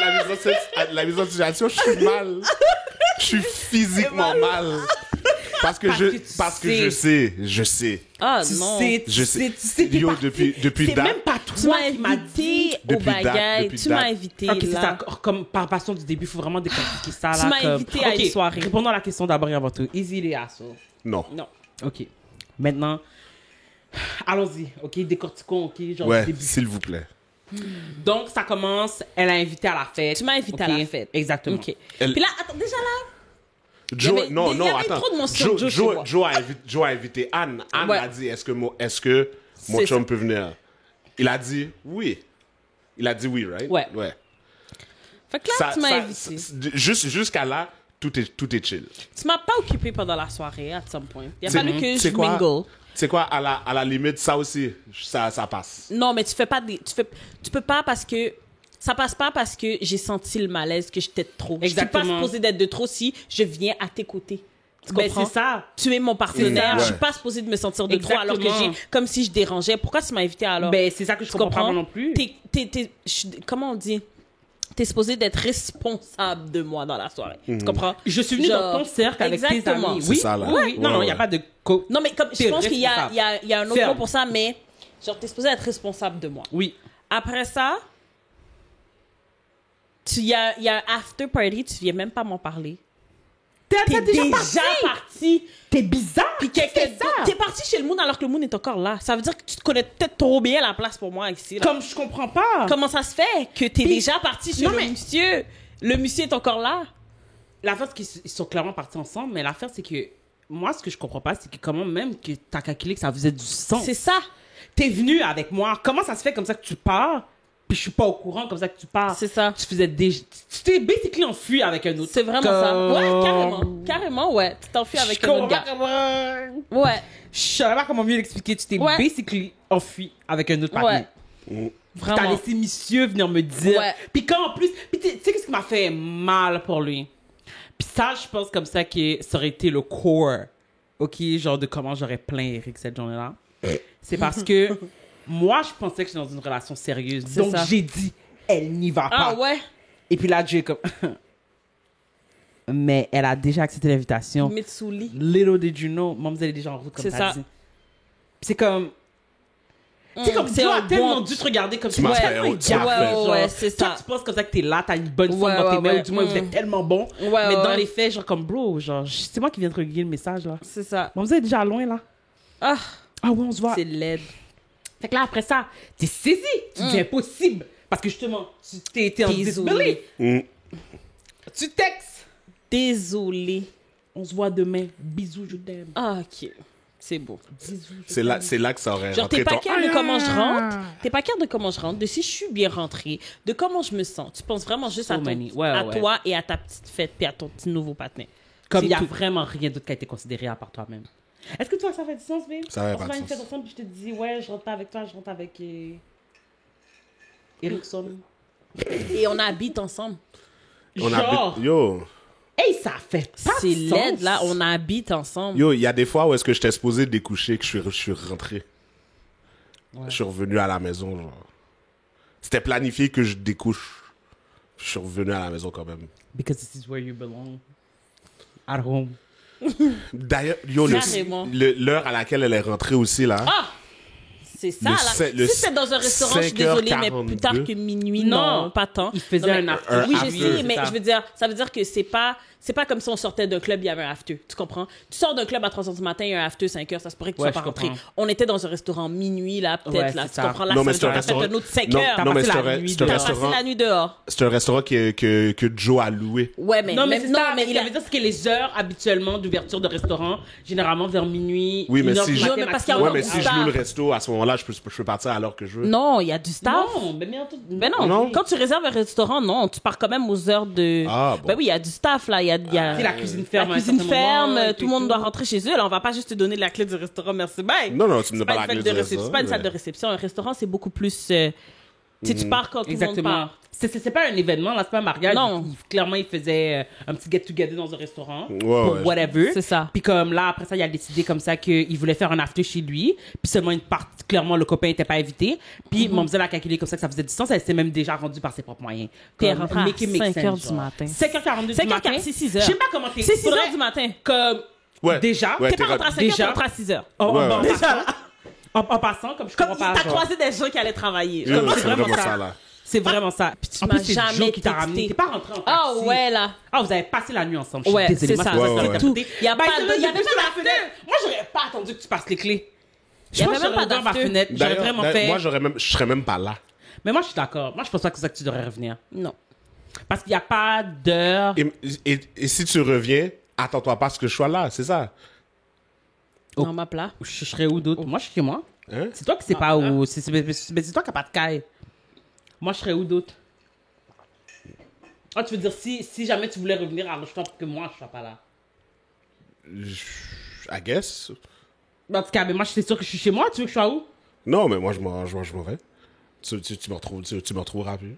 Speaker 2: la mise en situation, je suis mal. Je suis physiquement mal. Parce que je sais.
Speaker 1: Ah
Speaker 3: Tu
Speaker 1: non.
Speaker 3: sais,
Speaker 2: Je
Speaker 3: tu
Speaker 2: sais.
Speaker 3: sais, tu sais, t'es
Speaker 2: Yo,
Speaker 3: parti.
Speaker 2: depuis
Speaker 3: C'est
Speaker 2: date.
Speaker 3: même pas
Speaker 1: Tu
Speaker 3: toi
Speaker 1: m'as
Speaker 3: qui m'as dit.
Speaker 1: invité au
Speaker 2: Depuis date,
Speaker 1: bagaille.
Speaker 2: depuis
Speaker 1: Tu
Speaker 2: date.
Speaker 1: m'as invité
Speaker 3: Ok, c'est
Speaker 1: là.
Speaker 3: ça. Comme par passion du début, il faut vraiment décortiquer ça.
Speaker 1: Tu
Speaker 3: là,
Speaker 1: m'as
Speaker 3: comme...
Speaker 1: invité à
Speaker 3: Ok,
Speaker 1: une soirée.
Speaker 3: Répondons à la question d'abord et avant tout. Easy les assos.
Speaker 2: Non.
Speaker 1: Non.
Speaker 3: Ok. Maintenant, allons-y. Ok, décortiquons. Ok, genre
Speaker 2: Ouais,
Speaker 3: début.
Speaker 2: s'il vous plaît.
Speaker 3: Donc, ça commence. Elle a invité à la fête.
Speaker 1: Tu m'as invité
Speaker 3: Ok,
Speaker 1: à la fête.
Speaker 3: Exactement.
Speaker 1: OK.
Speaker 2: Elle-
Speaker 1: Puis là, attends, déjà là,
Speaker 2: Joe,
Speaker 1: y avait-
Speaker 2: non,
Speaker 1: il y
Speaker 2: non,
Speaker 1: avait
Speaker 2: attends.
Speaker 1: trop de mentions de Joe chez moi.
Speaker 2: Joe a invité Anne. Anne
Speaker 1: Ouais.
Speaker 2: a dit, est-ce que mon
Speaker 1: C'est
Speaker 2: chum
Speaker 1: ça.
Speaker 2: peut venir? Il a dit oui. Il a dit oui, right?
Speaker 3: Ouais.
Speaker 1: fait que là, tu m'as invité.
Speaker 2: Jusqu'à là, tout est chill.
Speaker 1: Tu m'as pas occupé pendant la soirée, à some point. Il a
Speaker 2: C'est-
Speaker 1: fallu que
Speaker 2: c'est
Speaker 1: je
Speaker 2: quoi?
Speaker 1: mingle.
Speaker 2: Tu sais quoi, à la limite, ça aussi, ça passe.
Speaker 1: Non, mais tu fais pas des... Tu peux pas parce que... Ça passe pas parce que j'ai senti le malaise que j'étais de trop.
Speaker 3: Exactement.
Speaker 1: Je suis pas supposée d'être de trop si je viens à tes côtés. Tu
Speaker 3: Ben,
Speaker 1: comprends?
Speaker 3: c'est ça.
Speaker 1: Tu es mon partenaire.
Speaker 2: Ouais.
Speaker 1: Je suis pas supposée de me sentir de trop alors que
Speaker 3: Exactement.
Speaker 1: comme si je dérangeais. Pourquoi tu m'as invité alors?
Speaker 3: Ben, c'est ça que je
Speaker 1: Tu
Speaker 3: comprends pas
Speaker 1: comprends?
Speaker 3: moi non plus.
Speaker 1: Comment on dit? T'es supposé d'être responsable de moi dans la soirée. Tu comprends?
Speaker 3: Je suis venue
Speaker 1: Genre,
Speaker 3: dans ton cercle avec tes
Speaker 1: exactement.
Speaker 3: amis.
Speaker 2: C'est
Speaker 3: Oui,
Speaker 2: ça, là.
Speaker 3: oui, oui. Non,
Speaker 2: Ouais,
Speaker 3: non, il n'y a
Speaker 2: ouais.
Speaker 3: pas de...
Speaker 1: Non, mais comme, je
Speaker 3: T'es
Speaker 1: pense qu'il y a,
Speaker 3: responsable.
Speaker 1: il y a un autre
Speaker 3: Ferme.
Speaker 1: mot pour ça, mais genre, t'es supposé être responsable de moi.
Speaker 3: Oui.
Speaker 1: Après ça, il y a un after party, tu viens même pas m'en parler. T'es déjà parti.
Speaker 3: T'es bizarre.
Speaker 1: Puis
Speaker 3: Qui fait ça?
Speaker 1: t'es parti chez le Moon alors que le Moon est encore là. Ça veut dire que tu te connais peut-être trop bien la place pour moi ici. Là.
Speaker 3: Comme je comprends pas.
Speaker 1: Comment ça se fait que t'es
Speaker 3: Puis-
Speaker 1: déjà parti chez
Speaker 3: Non,
Speaker 1: le
Speaker 3: mais-
Speaker 1: monsieur? Le monsieur est encore là.
Speaker 3: L'affaire, c'est qu'ils sont clairement partis ensemble, mais l'affaire, c'est que moi, ce que je comprends pas, c'est que comment même que t'as calculé que ça faisait du sens.
Speaker 1: C'est ça.
Speaker 3: T'es venu avec moi. Comment ça se fait comme ça que tu pars, puis je suis pas au courant comme ça que tu pars?
Speaker 1: C'est ça.
Speaker 3: Tu faisais déjà... Tu t'es basically enfui avec un autre.
Speaker 1: C'est vraiment ça. Ouais, carrément. Carrément, ouais. Tu t'enfuis avec un autre gars. Ouais.
Speaker 3: Je savais pas comment mieux l'expliquer. Tu t'es
Speaker 1: Ouais.
Speaker 3: basically enfui avec un autre
Speaker 1: Ouais.
Speaker 3: partenaire. T'as
Speaker 1: Vraiment.
Speaker 3: laissé monsieur venir me dire.
Speaker 1: Ouais.
Speaker 3: Puis quand en plus... Puis tu sais qu'est-ce qui m'a fait mal pour lui? Puis ça, je pense comme ça que ça aurait été le core. OK, genre de comment j'aurais plaint Eric cette journée-là. C'est parce que moi, je pensais que j'étais dans une relation sérieuse.
Speaker 1: C'est
Speaker 3: Donc
Speaker 1: ça.
Speaker 3: j'ai dit, elle n'y va
Speaker 1: Ah
Speaker 3: pas.
Speaker 1: ouais?
Speaker 3: Et puis là, Dieu est comme... Mais elle a déjà accepté l'invitation.
Speaker 1: Mitsuli.
Speaker 3: Little did you know, mademoiselle est déjà en route comme
Speaker 1: C'est
Speaker 3: t'as
Speaker 1: ça.
Speaker 3: dit. C'est comme... C'est comme
Speaker 1: c'est
Speaker 3: Joe
Speaker 1: un
Speaker 3: a tellement
Speaker 1: bon-
Speaker 3: dû te regarder comme
Speaker 2: Tu m'as
Speaker 3: c'est
Speaker 2: fait,
Speaker 3: tellement
Speaker 2: ouais, tu m'as
Speaker 3: égal,
Speaker 2: fait.
Speaker 3: genre.
Speaker 1: Ouais, c'est
Speaker 3: Toi,
Speaker 1: ça.
Speaker 3: tu penses comme ça que t'es là, t'as une bonne forme
Speaker 1: Ouais,
Speaker 3: dans tes
Speaker 1: ouais,
Speaker 3: mains,
Speaker 1: ouais.
Speaker 3: ou du moins vous êtes tellement bon.
Speaker 1: Ouais,
Speaker 3: mais dans
Speaker 1: ouais.
Speaker 3: les faits, genre comme bro, genre c'est moi qui viens de regarder le message là.
Speaker 1: C'est ça.
Speaker 3: Bon, vous êtes déjà loin là.
Speaker 1: Ah,
Speaker 3: Ah ouais, on se voit.
Speaker 1: c'est laid.
Speaker 3: Fait que là après ça, t'es saisi, tu dis impossible parce que justement, tu t'es été en
Speaker 1: Désolé.
Speaker 3: disbelief. Tu textes.
Speaker 1: Désolé.
Speaker 3: On se voit demain. Bisous, je t'aime.
Speaker 1: Ah, ok. C'est beau.
Speaker 3: Bisous. Je
Speaker 2: C'est là que ça aurait
Speaker 1: Genre, t'es
Speaker 2: rentré
Speaker 1: pas
Speaker 2: ton...
Speaker 1: clair de comment je rentre. T'es pas clair de comment je rentre, de si je suis bien rentrée, de comment je me sens. Tu penses vraiment juste
Speaker 3: So
Speaker 1: à,
Speaker 3: many. Ouais,
Speaker 1: à
Speaker 3: ouais.
Speaker 1: toi et à ta petite fête puis à ton petit nouveau patin.
Speaker 3: Comme
Speaker 1: C'est
Speaker 3: il y a
Speaker 1: tout.
Speaker 3: vraiment rien d'autre qui a été considéré à part toi-même. Est-ce que tu vois que ça fait du sens, babe?
Speaker 2: Ça fait
Speaker 3: On
Speaker 2: pas
Speaker 3: se
Speaker 2: de
Speaker 3: fait une fête
Speaker 2: sens.
Speaker 3: ensemble, puis je te dis, ouais, je rentre pas avec toi, je rentre avec Erickson.
Speaker 1: Et on habite ensemble.
Speaker 2: On
Speaker 3: Genre,
Speaker 2: habite... Yo,
Speaker 3: hey, ça fait pas
Speaker 1: C'est
Speaker 3: de sens.
Speaker 1: laid, là. On habite ensemble.
Speaker 2: il y a des fois où est-ce que j'étais supposé découcher que je suis rentré. Je suis revenu à la maison, genre. C'était planifié que je découche. Je suis revenu à la maison quand même.
Speaker 3: Because this is where you belong. At home.
Speaker 2: D'ailleurs, yo,
Speaker 1: Carrément.
Speaker 2: l'heure à laquelle elle est rentrée aussi, là.
Speaker 1: Ah! C'est ça, là. Si c'est dans un restaurant, je suis désolée, mais plus tard que minuit, non, pas tant.
Speaker 3: Il faisait un after.
Speaker 1: Oui, je sais, mais je veux dire, ça veut dire que c'est pas comme si on sortait d'un club, il y avait un after. Tu comprends? Tu sors d'un club à 3h du matin, il y a un after 5h, ça se pourrait que tu sois pas rentré. On était dans un restaurant minuit, là, peut-être, là. Tu comprends? Là,
Speaker 2: non, mais c'est un
Speaker 1: restaurant. Un autre 5h.
Speaker 2: Non, mais c'est un
Speaker 1: restaurant. Passé la nuit dehors.
Speaker 2: C'est un restaurant que Joe a loué.
Speaker 1: Ouais, mais.
Speaker 3: Non, mais il avait dit que les heures habituellement d'ouverture de restaurant, généralement vers minuit.
Speaker 2: Oui, mais si
Speaker 1: je
Speaker 2: loue le resto, à ce moment-là, je peux partir à l'heure que je veux.
Speaker 1: Non, il y a du staff.
Speaker 3: Non,
Speaker 1: mais non. Quand tu réserves un restaurant, non, tu pars quand même aux heures de.
Speaker 2: Ah, bon.
Speaker 1: Ben oui, il y a du staff, là. Il y a
Speaker 3: la cuisine ferme.
Speaker 1: La cuisine ferme, tout le monde doit rentrer chez eux. Là, on va pas juste te donner la clé du restaurant, merci, bye.
Speaker 2: Non, tu ne pas la clé du restaurant.
Speaker 1: C'est pas une salle de réception. Un restaurant, c'est beaucoup plus. Tu pars quand tout le monde part.
Speaker 3: C'est pas un événement, là, c'est pas un mariage.
Speaker 1: Non.
Speaker 3: Clairement, il faisait un petit get-together dans un restaurant.
Speaker 2: Ouais.
Speaker 3: Whatever.
Speaker 1: C'est ça.
Speaker 3: Puis comme là, après ça, il a décidé comme ça qu'il voulait faire un after chez lui. Puis seulement une partie, clairement, le copain était pas invité. Puis Mamzelle a calculé comme ça que ça faisait du sens. Elle s'est même déjà rendue par ses propres moyens.
Speaker 1: Puis elle rentre à 5h du matin.
Speaker 3: 5h42 du matin.
Speaker 1: C'est 6h.
Speaker 3: Je sais pas comment t'es.
Speaker 1: C'est 6h du matin.
Speaker 3: Comme.
Speaker 2: Ouais.
Speaker 3: Déjà.
Speaker 2: Ouais,
Speaker 1: T'es pas rentré à 5h, t'es rentré à 6h.
Speaker 3: Déjà. En passant, comme je comprends pas.
Speaker 1: T'as croisé des gens qui allaient travailler.
Speaker 2: C'est vraiment ça, là.
Speaker 3: C'est vraiment ça.
Speaker 1: Puis tu m'as jamais
Speaker 3: qui t'a ramené. T'es pas rentré en taxi.
Speaker 1: Ah ouais, là.
Speaker 3: Ah, vous avez passé la nuit ensemble.
Speaker 1: Ouais, c'est ça.
Speaker 2: C'est
Speaker 1: tout. Il y a pas
Speaker 3: il y avait même la fenêtre. Moi, j'aurais pas attendu que tu passes les clés.
Speaker 1: Il y avait même pas
Speaker 3: dans ma fenêtre. J'aurais vraiment fait.
Speaker 2: Moi, je serais même pas là.
Speaker 3: Mais moi, je suis d'accord. Moi, je pense pas que c'est ça que tu devrais revenir.
Speaker 1: Non.
Speaker 3: Parce qu'il n'y a pas d'heure.
Speaker 2: Et si tu reviens, attends-toi pas à ce que je sois là, c'est ça.
Speaker 1: Dans ma plat.
Speaker 3: Je serais où d'autre? Moi, je suis chez moi.
Speaker 2: Hein?
Speaker 3: C'est toi qui sais pas où. C'est toi qui n'as pas de caille. Moi, je serais où d'autre? Ah, tu veux dire, si jamais tu voulais revenir, arrange-toi pour que moi, je sois pas là.
Speaker 2: I guess.
Speaker 3: En tout cas, mais moi, je suis sûr que je suis chez moi. Tu veux que je sois où?
Speaker 2: Non, mais moi, je m'en vais. Tu me retrouveras plus.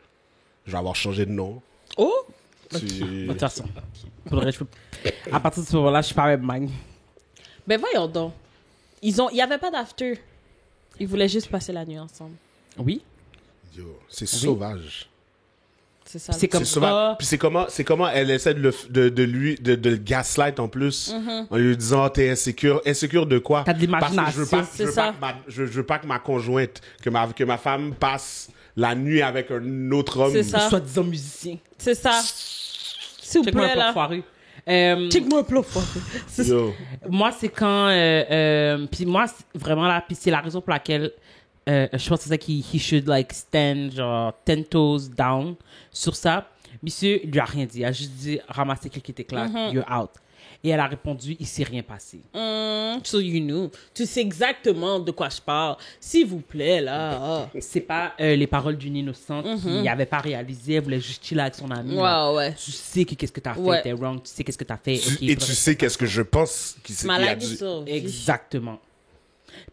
Speaker 2: Je vais avoir changé de nom.
Speaker 1: Oh!
Speaker 3: De toute façon. À partir de ce moment-là, je suis pas même man.
Speaker 1: Ben voyons donc. Il y avait pas d'after. Ils voulaient juste passer la nuit ensemble.
Speaker 3: Oui.
Speaker 2: Yo, c'est sauvage.
Speaker 1: C'est ça.
Speaker 3: C'est comme
Speaker 2: ça. Puis c'est comment elle essaie de le gaslight en plus, en lui disant t'es insécure de quoi?
Speaker 3: T'as de l'imagination.
Speaker 2: Je veux pas que ma conjointe, que ma femme passe la nuit avec un autre homme.
Speaker 1: C'est ça.
Speaker 3: Soi-disant musicien.
Speaker 1: C'est ça. S'il vous plaît, là.
Speaker 3: Check-moi un plat foireux. Moi, c'est quand... puis moi, vraiment là, puis c'est la raison pour laquelle je pense que c'est ça qu'il should like stand genre 10 toes down sur ça. Monsieur, il lui a rien dit. Il a juste dit, ramassez clé qui était clair, you're out. Et elle a répondu, il s'est rien passé.
Speaker 1: So you know. Tu sais exactement de quoi je parle. S'il vous plaît, là.
Speaker 3: C'est pas les paroles d'une innocente qui n'avait pas réalisé. Elle voulait juste chiller avec son ami.
Speaker 1: Ouais.
Speaker 3: Tu sais qu'est-ce que t'as fait, t'es wrong. Tu sais qu'est-ce que t'as fait.
Speaker 2: Et tu sais qu'est-ce que je pense qu'il a dit.
Speaker 3: Exactement.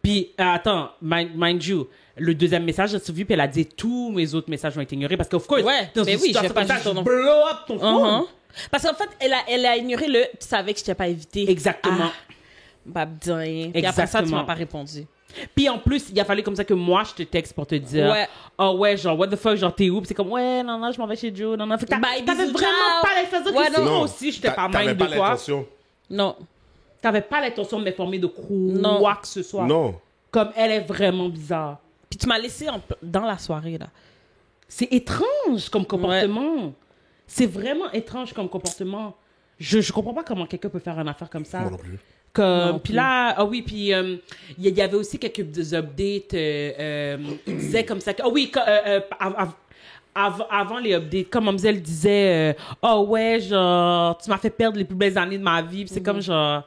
Speaker 3: Puis, attends, mind you, le deuxième message, j'ai suivi, puis elle a dit tous mes autres messages ont été ignorés. Parce qu'of course,
Speaker 1: dans une situation comme ça,
Speaker 3: tu blow up ton phone.
Speaker 1: Parce qu'en fait, elle a ignoré tu savais que je t'ai pas invité.
Speaker 3: Exactement.
Speaker 1: Et après ça, tu m'as pas répondu.
Speaker 3: Puis en plus, il a fallu comme ça que moi, je te texte pour te dire oh ouais, genre, what the fuck, genre, t'es où? Puis c'est comme, ouais, non, je m'en vais chez Joe. Non. T'avais vraiment pas l'intention que moi aussi, je t'ai pas mind de quoi.
Speaker 1: Non.
Speaker 3: T'avais pas l'intention de m'informer de quoi que ce soit.
Speaker 2: Non.
Speaker 3: Comme elle est vraiment bizarre.
Speaker 1: Puis tu m'as laissé dans la soirée, là.
Speaker 3: C'est étrange comme comportement. Ouais. C'est vraiment étrange comme comportement. Je comprends pas comment quelqu'un peut faire une affaire comme ça.
Speaker 2: Moi non plus.
Speaker 3: Puis là, puis il y avait aussi quelques updates. Il disait comme ça. Avant les updates, comme Mamzelle disait, oh ouais, genre, tu m'as fait perdre les plus belles années de ma vie. Puis c'est comme genre,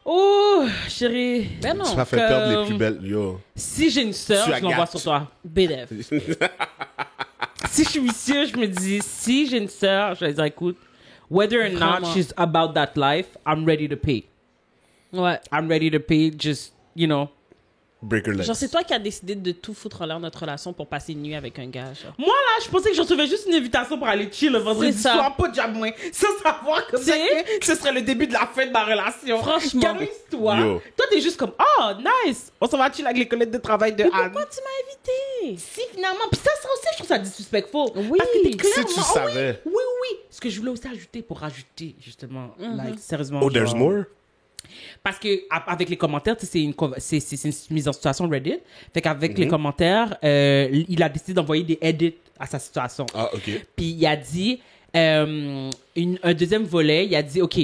Speaker 3: oh, chérie.
Speaker 1: Ben non.
Speaker 2: Tu m'as fait perdre les plus belles. Yo.
Speaker 3: Si j'ai une sœur, je l'envoie sur toi.
Speaker 1: BDF.
Speaker 3: Si je suis vicieux, je me dis, si j'ai une sœur, je vais dire, écoute, whether or not she's about that life, I'm ready to pay.
Speaker 1: Ouais.
Speaker 3: I'm ready to pay, just, you know.
Speaker 2: Break her legs.
Speaker 1: Genre, c'est toi qui as décidé de tout foutre en l'air notre relation pour passer une nuit avec un gars, genre.
Speaker 3: Moi, là, je pensais que je recevais juste une invitation pour aller chill le vendredi soir, pas de job moins, sans savoir comme ça que ce serait le début de la fin de ma relation.
Speaker 1: Franchement.
Speaker 3: Calme-toi. Toi, t'es juste comme, oh, nice. On s'en va chill avec les collègues de travail de Anne.
Speaker 1: Pourquoi tu m'as invité?
Speaker 3: Si, finalement. Puis ça aussi, je trouve ça disrespectful.
Speaker 1: Oui.
Speaker 3: Parce que t'es clairement...
Speaker 2: Si tu savais.
Speaker 3: Oui. Ce que je voulais aussi ajouter pour rajouter, justement. Like, sérieusement.
Speaker 2: Oh, there's more?
Speaker 3: Parce que avec les commentaires, tu sais, c'est une mise en situation Reddit. Fait qu'avec les commentaires, il a décidé d'envoyer des edits à sa situation.
Speaker 2: Ah, OK.
Speaker 3: Puis il a dit, un deuxième volet, il a dit, OK,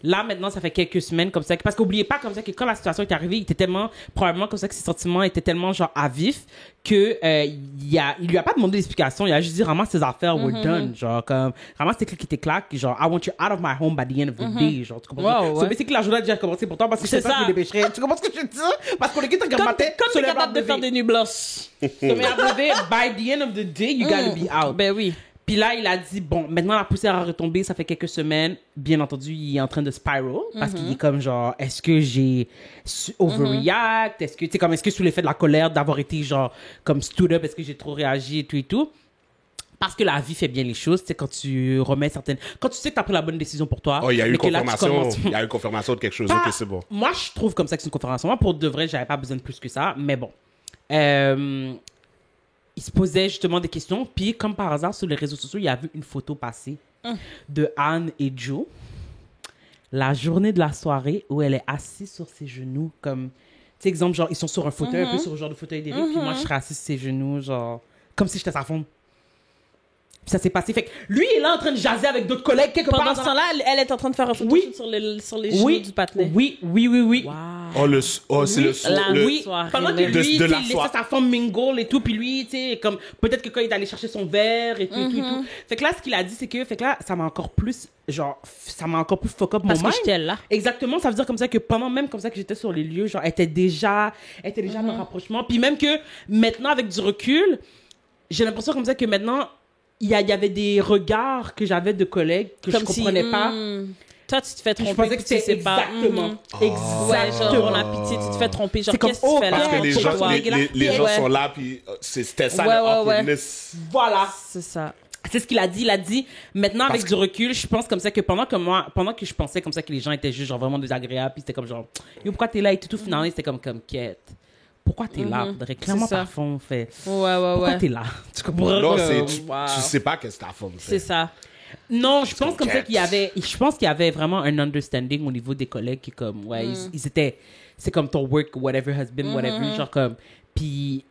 Speaker 3: là maintenant, ça fait quelques semaines comme ça. Parce qu'oubliez pas comme ça que quand la situation est arrivée, il était tellement, probablement comme ça que ses sentiments étaient tellement genre à vif que il lui a pas demandé d'explication. Il a juste dit, ramasse tes affaires, we're done. Genre, comme, ramasse tes clics et tes claques. Genre, I want you out of my home by the end of the day. Genre, tu comprends?
Speaker 1: Wow, ouais.
Speaker 3: C'est que la journée a déjà commencé pour toi parce que je sais
Speaker 1: C'est
Speaker 3: pas
Speaker 1: ça.
Speaker 3: que je me dépêcherais. Tu comprends ce que je veux dire? Parce qu'on est qui te
Speaker 1: Comme t'es capable de faire des nuits blanches.
Speaker 3: By the end of the day, you gotta be out.
Speaker 1: Ben oui.
Speaker 3: Puis là, il a dit, bon, maintenant la poussière a retombé, ça fait quelques semaines. Bien entendu, il est en train de spiral. Parce qu'il est comme genre, est-ce que j'ai overreact? Est-ce que, tu sais, comme, est-ce que sous l'effet de la colère d'avoir été genre, comme stood up, est-ce que j'ai trop réagi et tout et tout? Parce que la vie fait bien les choses, tu sais, quand tu remets certaines... Quand tu sais que t'as pris la bonne décision pour toi...
Speaker 2: Oh, il y a eu
Speaker 3: mais que là, tu
Speaker 2: confirmation.
Speaker 3: commences-
Speaker 2: Il y a eu confirmation de quelque chose.
Speaker 3: Pas-
Speaker 2: OK, c'est bon.
Speaker 3: Moi, je trouve comme ça que c'est une confirmation. Moi, pour de vrai, j'avais pas besoin de plus que ça. Mais bon. Il se posait justement des questions. Puis, comme par hasard, sur les réseaux sociaux, il y a vu une photo passer de Anne et Joe. La journée de la soirée où elle est assise sur ses genoux. Comme, tu sais, exemple, genre, ils sont sur un fauteuil, un peu sur le genre de fauteuil d'Éric. Puis moi, je serais assise sur ses genoux, genre, comme si j'étais sa femme. Puis ça s'est passé. Fait que lui, il est là en train de jaser avec d'autres collègues quelque
Speaker 1: Pendant
Speaker 3: part.
Speaker 1: ce temps-là, elle est en train de faire un photo
Speaker 3: Oui.
Speaker 1: sur les genoux du patinet.
Speaker 3: Oui.
Speaker 1: Wow.
Speaker 2: Oh, c'est le
Speaker 1: la
Speaker 2: le-
Speaker 1: oui. soirée,
Speaker 3: Pendant que
Speaker 1: là.
Speaker 3: lui,
Speaker 2: De
Speaker 3: tu sais,
Speaker 2: la
Speaker 3: il laissait
Speaker 2: soirée.
Speaker 3: sa femme mingle et tout, puis lui, tu sais, comme, peut-être que quand il est allé chercher son verre et tout, et tout, et tout. Fait que là, ce qu'il a dit, c'est que, fait que là, ça m'a encore plus, genre, ça m'a encore plus fuck up mon
Speaker 1: Parce que
Speaker 3: mind.
Speaker 1: j'étais là.
Speaker 3: Exactement, ça veut dire comme ça que pendant même comme ça que j'étais sur les lieux, genre, elle était déjà dans le rapprochement. Puis même que maintenant, avec du recul, j'ai l'impression comme ça que maintenant, il y avait des regards que j'avais de collègues que
Speaker 1: Comme
Speaker 3: je comprenais pas.
Speaker 1: Toi, tu te fais
Speaker 3: Puis
Speaker 1: tromper.
Speaker 3: je pensais que
Speaker 1: puis tu sais
Speaker 3: c'était
Speaker 1: pas.
Speaker 3: exactement.
Speaker 1: Ouais, genre, on a pitié, tu te fais tromper. Genre,
Speaker 3: C'est comme,
Speaker 1: qu'est-ce que tu
Speaker 3: oh,
Speaker 1: fais là?
Speaker 2: Parce que les
Speaker 1: Pourquoi
Speaker 2: gens,
Speaker 1: toi?
Speaker 2: les gens
Speaker 1: Ouais.
Speaker 2: sont là, puis c'était ça,
Speaker 1: Ouais,
Speaker 2: le
Speaker 1: ouais, ouais.
Speaker 2: awkwardness.
Speaker 3: Voilà.
Speaker 1: C'est ça.
Speaker 3: C'est ce qu'il a dit. Il a dit, maintenant, avec du recul, je pense comme ça que pendant que je pensais comme ça que les gens étaient juste genre vraiment désagréables, puis c'était comme genre, yo, pourquoi t'es là et tout, finalement, c'était comme quête. Pourquoi t'es là? Faudrait clairement
Speaker 1: C'est ça.
Speaker 3: par fond, fait.
Speaker 1: Ouais.
Speaker 3: Pourquoi t'es là? Tu comprends?
Speaker 2: Non,
Speaker 1: Wow.
Speaker 2: tu sais pas qu'est-ce que ta femme
Speaker 1: C'est
Speaker 2: fait.
Speaker 1: ça.
Speaker 3: Non, je pense comme ça
Speaker 2: quête.
Speaker 3: je pense qu'il y avait vraiment un understanding au niveau des collègues qui comme, ouais, ils étaient, c'est comme ton work, whatever has been, whatever, genre comme, puis,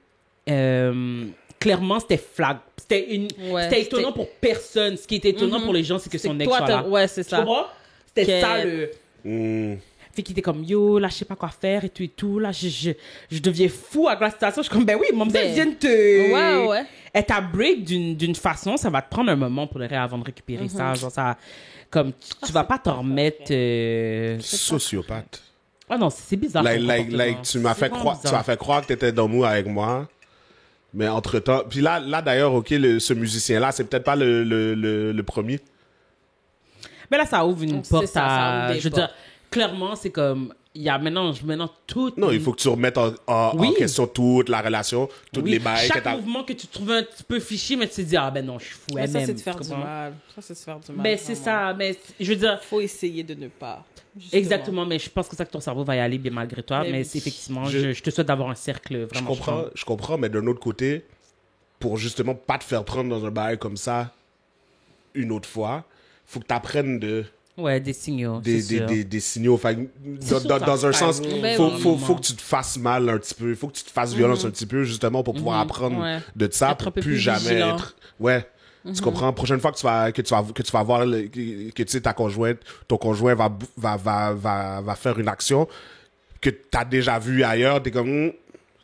Speaker 3: clairement, c'était
Speaker 1: Ouais,
Speaker 3: c'était étonnant
Speaker 1: c'était-
Speaker 3: pour personne. Ce qui était étonnant pour les gens, c'est que son ex
Speaker 1: Toi,
Speaker 3: soit là.
Speaker 1: ouais, c'est
Speaker 3: Tu
Speaker 1: ça.
Speaker 3: comprends? C'était
Speaker 1: Que-
Speaker 3: ça le. Fait qu'il était comme, yo, là, je sais pas quoi faire et tout et tout. Là, je deviens fou avec la situation. Je suis comme, ben oui, mon
Speaker 1: Ben,
Speaker 3: vient de te.
Speaker 1: ouais.
Speaker 3: Elle t'a break d'une façon, ça va te prendre un moment pour le reste avant de récupérer ça. Genre, ça. Comme, tu vas pas t'en remettre.
Speaker 2: Sociopathe.
Speaker 3: Ah non, c'est bizarre.
Speaker 2: Like,
Speaker 3: ton
Speaker 2: like,
Speaker 3: comportement.
Speaker 2: like, tu m'as
Speaker 3: C'est
Speaker 2: fait
Speaker 3: vraiment
Speaker 2: croire, tu
Speaker 3: bizarre.
Speaker 2: m'as fait croire que t'étais dans le mou avec moi. Mais entre-temps, puis là d'ailleurs, OK, ce musicien-là, c'est peut-être pas le premier.
Speaker 3: Mais là, ça ouvre une
Speaker 1: C'est
Speaker 3: porte
Speaker 1: ça, ça
Speaker 3: à.
Speaker 1: ouvre des
Speaker 3: Je veux dire, clairement, c'est comme. Il y a maintenant tout.
Speaker 2: Non, il faut que tu remettes en
Speaker 3: Oui.
Speaker 2: question toute la relation, toutes
Speaker 3: Oui.
Speaker 2: les bails que
Speaker 3: Chaque
Speaker 2: t'as.
Speaker 3: mouvement que tu trouves un petit peu fiché, mais tu te dis, ah ben non, je suis fou.
Speaker 1: Mais ça,
Speaker 3: elle-même,
Speaker 1: c'est de faire
Speaker 3: tu
Speaker 1: du
Speaker 3: comprends?
Speaker 1: mal. Ça, c'est de faire du mal.
Speaker 3: Ben, c'est ça, mais je veux dire.
Speaker 1: Faut essayer de ne pas. Justement.
Speaker 3: Exactement, mais je pense que ça que ton cerveau va y aller bien malgré toi.
Speaker 1: Mais
Speaker 3: Mais
Speaker 1: oui.
Speaker 3: c'est effectivement,
Speaker 2: Je-
Speaker 3: je te souhaite d'avoir un cercle
Speaker 2: Je
Speaker 3: vraiment strong.
Speaker 2: comprends, mais d'un autre côté, pour justement pas te faire prendre dans un bail comme ça une autre fois, faut que tu apprennes
Speaker 3: Ouais, des signaux. c'est sûr.
Speaker 2: des signaux. Fait que
Speaker 3: sûr,
Speaker 2: dans
Speaker 3: ça
Speaker 2: un
Speaker 3: fait
Speaker 2: sens,
Speaker 3: un
Speaker 1: Ben
Speaker 2: faut que tu te fasses mal un petit peu. Il faut que tu te fasses violence un petit peu, justement, pour pouvoir apprendre
Speaker 1: Ouais.
Speaker 2: de ça,
Speaker 1: Être un
Speaker 2: pour
Speaker 1: peu
Speaker 2: plus
Speaker 1: plus
Speaker 2: jamais
Speaker 1: vigilant.
Speaker 2: être. Ouais. Tu comprends? Prochaine fois que tu vas voir que tu sais, ton conjoint va faire une action que tu as déjà vue ailleurs, t'es comme,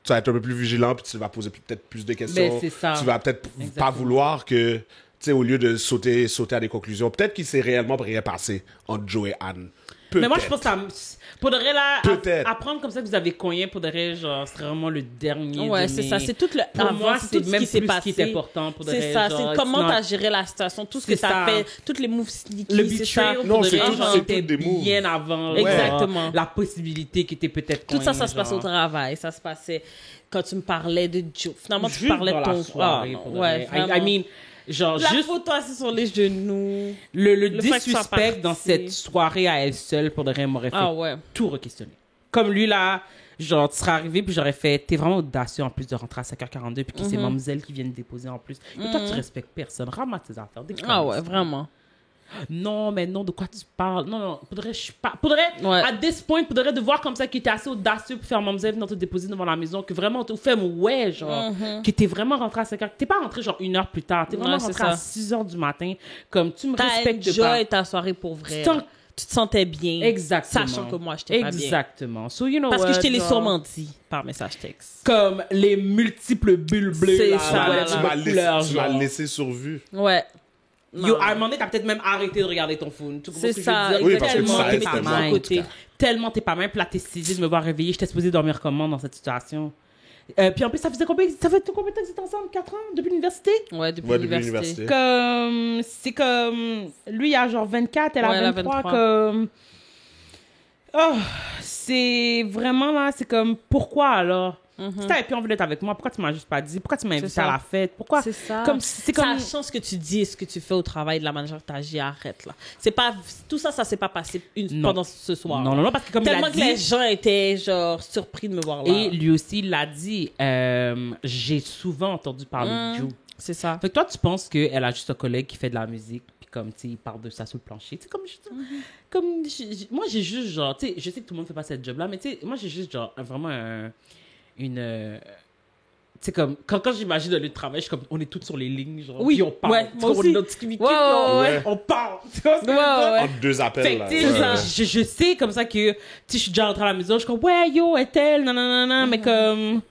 Speaker 2: tu vas être un peu plus vigilant, puis tu vas poser peut-être plus de questions.
Speaker 3: Ben, c'est ça.
Speaker 2: Tu vas peut-être pas
Speaker 3: Exactement.
Speaker 2: vouloir que, tu sais, au lieu de sauter à des conclusions, peut-être qu'il s'est réellement rien passé entre Joe et Anne.
Speaker 3: Mais moi, je
Speaker 2: Peut-être.
Speaker 3: pense que ça. Pour de vrai, là,
Speaker 2: Peut-être.
Speaker 3: apprendre comme ça que vous avez cogné, pour de vrai, genre, c'est vraiment le dernier.
Speaker 1: Ouais,
Speaker 3: de
Speaker 1: c'est
Speaker 3: mes-
Speaker 1: ça. C'est tout le.
Speaker 3: Pour
Speaker 1: avant,
Speaker 3: moi,
Speaker 1: c'est
Speaker 3: c'est
Speaker 1: tout ce
Speaker 3: même
Speaker 1: qui s'est
Speaker 3: plus ce qui
Speaker 1: passé.
Speaker 3: est important. Pour de
Speaker 1: C'est
Speaker 3: vrai,
Speaker 1: ça.
Speaker 3: genre,
Speaker 1: C'est comment
Speaker 3: it's not-
Speaker 1: t'as géré la situation, tout ce que
Speaker 3: C'est
Speaker 1: t'as
Speaker 3: ça.
Speaker 1: fait, toutes les moves sneaky.
Speaker 3: Le
Speaker 1: c'est ça.
Speaker 3: betrayal,
Speaker 2: Non,
Speaker 3: pour de
Speaker 2: c'est
Speaker 3: vrai,
Speaker 2: tout-
Speaker 3: genre,
Speaker 2: c'est
Speaker 3: était
Speaker 2: tout des moves.
Speaker 3: bien avant. là,
Speaker 1: Exactement.
Speaker 3: genre, la possibilité qui était peut-être
Speaker 1: Tout ça, ça
Speaker 3: cognée,
Speaker 1: se passe au
Speaker 3: genre.
Speaker 1: travail. Ça se passait quand tu me parlais de Joe. Finalement, tu
Speaker 3: Juste
Speaker 1: parlais de
Speaker 3: dans
Speaker 1: ton
Speaker 3: la soirée,
Speaker 1: Ah,
Speaker 3: pour de
Speaker 1: ouais,
Speaker 3: vrai. I
Speaker 1: vraiment.
Speaker 3: mean, genre,
Speaker 1: La
Speaker 3: juste
Speaker 1: photo assise sur les genoux.
Speaker 3: le
Speaker 1: le fait que tu sois
Speaker 3: disrespect dans
Speaker 1: parti.
Speaker 3: cette soirée à elle seule, pour de vrai, m'aurait fait
Speaker 1: Ah ouais.
Speaker 3: tout re-questionner. Comme lui, là, genre, tu serais arrivé, puis j'aurais fait, t'es vraiment audacieux en plus de rentrer à 5h42, puis que c'est Mademoiselle qui vient te déposer en plus. Et toi, tu respectes personne. Ramasse tes affaires.
Speaker 1: Ah ouais, vraiment.
Speaker 3: Non, mais non, de quoi tu parles? Non, faudrait, je suis pas. Faudrait,
Speaker 1: Ouais.
Speaker 3: à this point, faudrait de voir comme ça qu'il était assez audacieux pour faire Mamzelle venir te déposer devant la maison, que vraiment, t'as fait, ouais, genre, que t'es vraiment rentré à 5 heures. T'es pas rentré genre 1 heure plus tard, t'es vraiment
Speaker 1: Ouais, c'est
Speaker 3: rentré à
Speaker 1: ça.
Speaker 3: 6 heures du matin. Comme, tu me
Speaker 1: T'as
Speaker 3: respectes
Speaker 1: enjoy
Speaker 3: pas.
Speaker 1: ta soirée pour vrai.
Speaker 3: Tant-
Speaker 1: là. Tu te sentais bien.
Speaker 3: Exactement.
Speaker 1: Sachant que moi, j'étais pas bien.
Speaker 3: Exactement. So, you know
Speaker 1: Parce que
Speaker 3: what,
Speaker 1: je te l'ai
Speaker 3: genre,
Speaker 1: sûrement dit par message texte.
Speaker 3: Comme les multiples bulles bleues,
Speaker 1: C'est
Speaker 3: là,
Speaker 1: ça,
Speaker 3: ouais,
Speaker 1: là,
Speaker 3: tu
Speaker 1: là.
Speaker 3: m'as
Speaker 2: m'as laissé sur vue.
Speaker 1: Ouais.
Speaker 3: Yo,
Speaker 1: Non.
Speaker 3: à un moment donné, t'as peut-être même arrêté de regarder ton phone. Tu comprends
Speaker 1: C'est
Speaker 3: ce que
Speaker 1: ça.
Speaker 3: je veux dire?
Speaker 2: Oui, parce que tu
Speaker 1: Tellement
Speaker 2: savais
Speaker 1: t'es
Speaker 2: que
Speaker 1: pas
Speaker 2: c'était
Speaker 1: mal.
Speaker 2: moi,
Speaker 1: Côté.
Speaker 3: Tellement t'es pas même, puis là, t'es saisi de me voir réveiller. J'étais supposée dormir comment dans cette situation? Puis en plus, ça fait combien de temps que vous étiez ensemble? 4 ans? Depuis l'université?
Speaker 1: Ouais, depuis
Speaker 2: Ouais, depuis
Speaker 1: l'université.
Speaker 2: l'université.
Speaker 3: Comme... C'est comme... Lui, il a genre 24, elle
Speaker 1: Ouais, elle
Speaker 3: a
Speaker 1: a
Speaker 3: 23.
Speaker 1: 23.
Speaker 3: Comme... Oh, c'est vraiment là, c'est comme... Pourquoi alors? Si t'avais plus envie d'être avec moi, pourquoi tu m'as juste pas dit? Pourquoi tu m'as invité
Speaker 1: ça.
Speaker 3: à la fête? Pourquoi?
Speaker 1: C'est ça.
Speaker 3: Comme, c'est comme...
Speaker 1: Ça change ce que tu dis et ce que tu fais au travail de la manière que tu agis. Arrête, là. C'est pas... Tout ça, ça s'est pas passé
Speaker 3: Non.
Speaker 1: pendant ce soir.
Speaker 3: Non, parce que comme il
Speaker 1: Tellement
Speaker 3: a
Speaker 1: que les
Speaker 3: dit...
Speaker 1: gens étaient, genre, surpris de me voir là.
Speaker 3: Et lui aussi, il l'a dit, j'ai souvent entendu parler de Joe.
Speaker 1: C'est ça.
Speaker 3: Fait que toi, tu penses qu'elle a juste un collègue qui fait de la musique, puis comme, tu sais, il parle de ça sur le plancher. Tu sais, moi, j'ai juste, genre, tu sais, je sais que tout le monde fait pas cette job-là, mais tu sais, moi, j'ai juste, genre, vraiment une... tu sais, comme, quand j'imagine le lieu de travail, je suis comme, on est toutes sur les lignes, genre,
Speaker 1: Oui,
Speaker 3: puis on parle.
Speaker 1: ouais,
Speaker 3: Tu
Speaker 1: moi
Speaker 3: comprends,
Speaker 1: aussi.
Speaker 3: on est notre équipe,
Speaker 1: Ouais,
Speaker 3: puis
Speaker 2: ouais.
Speaker 3: on parle. Tu vois ce que je veux
Speaker 1: Ouais,
Speaker 3: dire?
Speaker 1: ouais.
Speaker 2: Entre deux appels,
Speaker 3: Fait
Speaker 2: là.
Speaker 3: que, tu sais,
Speaker 2: Ouais.
Speaker 3: je sais comme ça que, tu sais, je suis déjà rentrée à la maison, je suis comme, ouais, yo, est-elle, nanana, mais comme...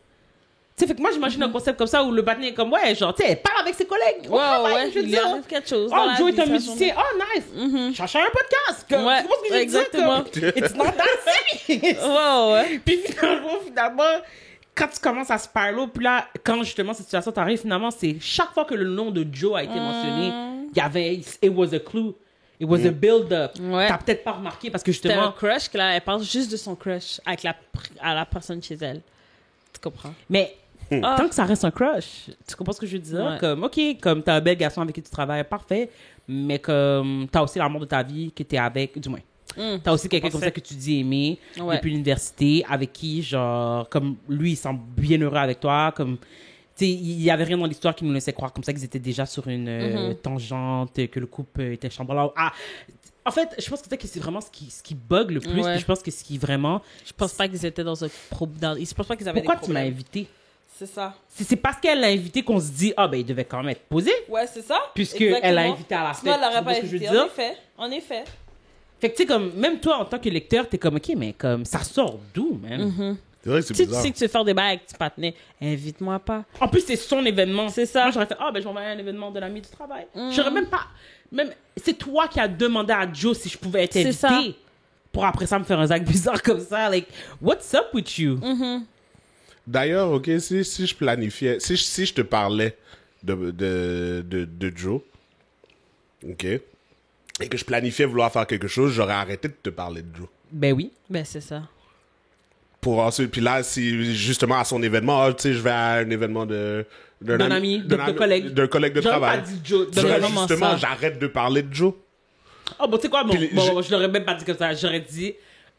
Speaker 3: Tu sais, fait que moi, j'imagine un concept comme ça où le bâtonnier est comme, ouais, genre, tu sais, elle parle avec ses collègues. Au travail, je veux
Speaker 1: il
Speaker 3: dire.
Speaker 1: arrive quelque chose.
Speaker 3: Oh,
Speaker 1: dans la
Speaker 3: Joe
Speaker 1: vie,
Speaker 3: est un
Speaker 1: ça
Speaker 3: musicien. Oh, nice. Cherche un podcast. Comme,
Speaker 1: Ouais,
Speaker 3: tu vois ce que je veux
Speaker 1: exactement.
Speaker 3: dire? Comme, it's not that serious.
Speaker 1: Ouais.
Speaker 3: Puis finalement, quand tu commences à se parler, puis là, quand justement cette situation t'arrive, finalement, c'est chaque fois que le nom de Joe a été mentionné, il y avait, it was a clue. It was a build-up.
Speaker 1: Ouais.
Speaker 3: T'as peut-être pas remarqué parce que
Speaker 1: C'était un
Speaker 3: justement,
Speaker 1: crush que là, elle parle juste de son crush avec à la personne chez elle. Tu comprends?
Speaker 3: mais
Speaker 1: Ah.
Speaker 3: tant que ça reste un crush, tu comprends ce que je veux dire?
Speaker 1: Ouais.
Speaker 3: Comme, ok, comme t'as un bel garçon avec qui tu travailles, parfait, mais comme t'as aussi l'amour de ta vie que t'es avec, du moins. T'as aussi quelqu'un comme ça que tu dis aimer
Speaker 1: Ouais.
Speaker 3: depuis l'université, avec qui, genre, comme lui, il semble bien heureux avec toi, comme, tu sais, il y avait rien dans l'histoire qui nous laissait croire comme ça qu'ils étaient déjà sur une tangente, que le couple était chambranlant. Ah, en fait, je pense que c'est vraiment ce qui bug le plus,
Speaker 1: Ouais.
Speaker 3: puis je pense que ce qui vraiment...
Speaker 1: Je pense pas qu'ils étaient dans un je pense pas qu'ils avaient
Speaker 3: Pourquoi
Speaker 1: des
Speaker 3: tu m'as
Speaker 1: problèmes.
Speaker 3: invité?
Speaker 1: C'est ça.
Speaker 3: C'est parce qu'elle l'a invité qu'on se dit, ah ben, il devait quand même être posé.
Speaker 1: Ouais, c'est ça.
Speaker 3: Puisqu'elle l'a invité à la fête.
Speaker 1: Sinon, elle
Speaker 3: Tu
Speaker 1: l'aurait
Speaker 3: vois
Speaker 1: pas
Speaker 3: ce que je veux
Speaker 1: invité.
Speaker 3: dire?
Speaker 1: En effet.
Speaker 3: Fait que tu sais, comme, même toi, en tant que lecteur, t'es comme, ok, mais comme, ça sort d'où, man?
Speaker 2: C'est vrai que c'est
Speaker 1: Si tu
Speaker 2: bizarre.
Speaker 1: sais que tu veux faire des bails avec tes partenaires, invite-moi pas.
Speaker 3: En plus, c'est son événement.
Speaker 1: C'est ça.
Speaker 3: Moi, j'aurais fait, ah ben, je m'envoie un événement de l'ami du travail. J'aurais même pas. Même, c'est toi qui as demandé à Joe si je pouvais être
Speaker 1: C'est
Speaker 3: invité.
Speaker 1: ça.
Speaker 3: Pour après ça me faire un zac bizarre comme ça. Like, what's up with you?
Speaker 2: D'ailleurs, ok, si je planifiais, si je te parlais de Joe, ok, et que je planifiais vouloir faire quelque chose, j'aurais arrêté de te parler de Joe.
Speaker 3: Ben oui.
Speaker 1: Ben, c'est ça.
Speaker 2: Pour ensuite, puis là, si justement à son événement, ah, tu sais, je vais à un événement d'un
Speaker 3: ami, de collègue.
Speaker 2: d'un collègue de
Speaker 3: J'aurais
Speaker 2: travail.
Speaker 3: pas dit Joe.
Speaker 2: J'aurais
Speaker 1: vraiment
Speaker 2: justement,
Speaker 1: ça.
Speaker 2: j'arrette de parler de Joe.
Speaker 3: Oh, bon, tu sais quoi, bon,
Speaker 2: Puis
Speaker 3: je l'aurais même pas dit comme ça. J'aurais dit,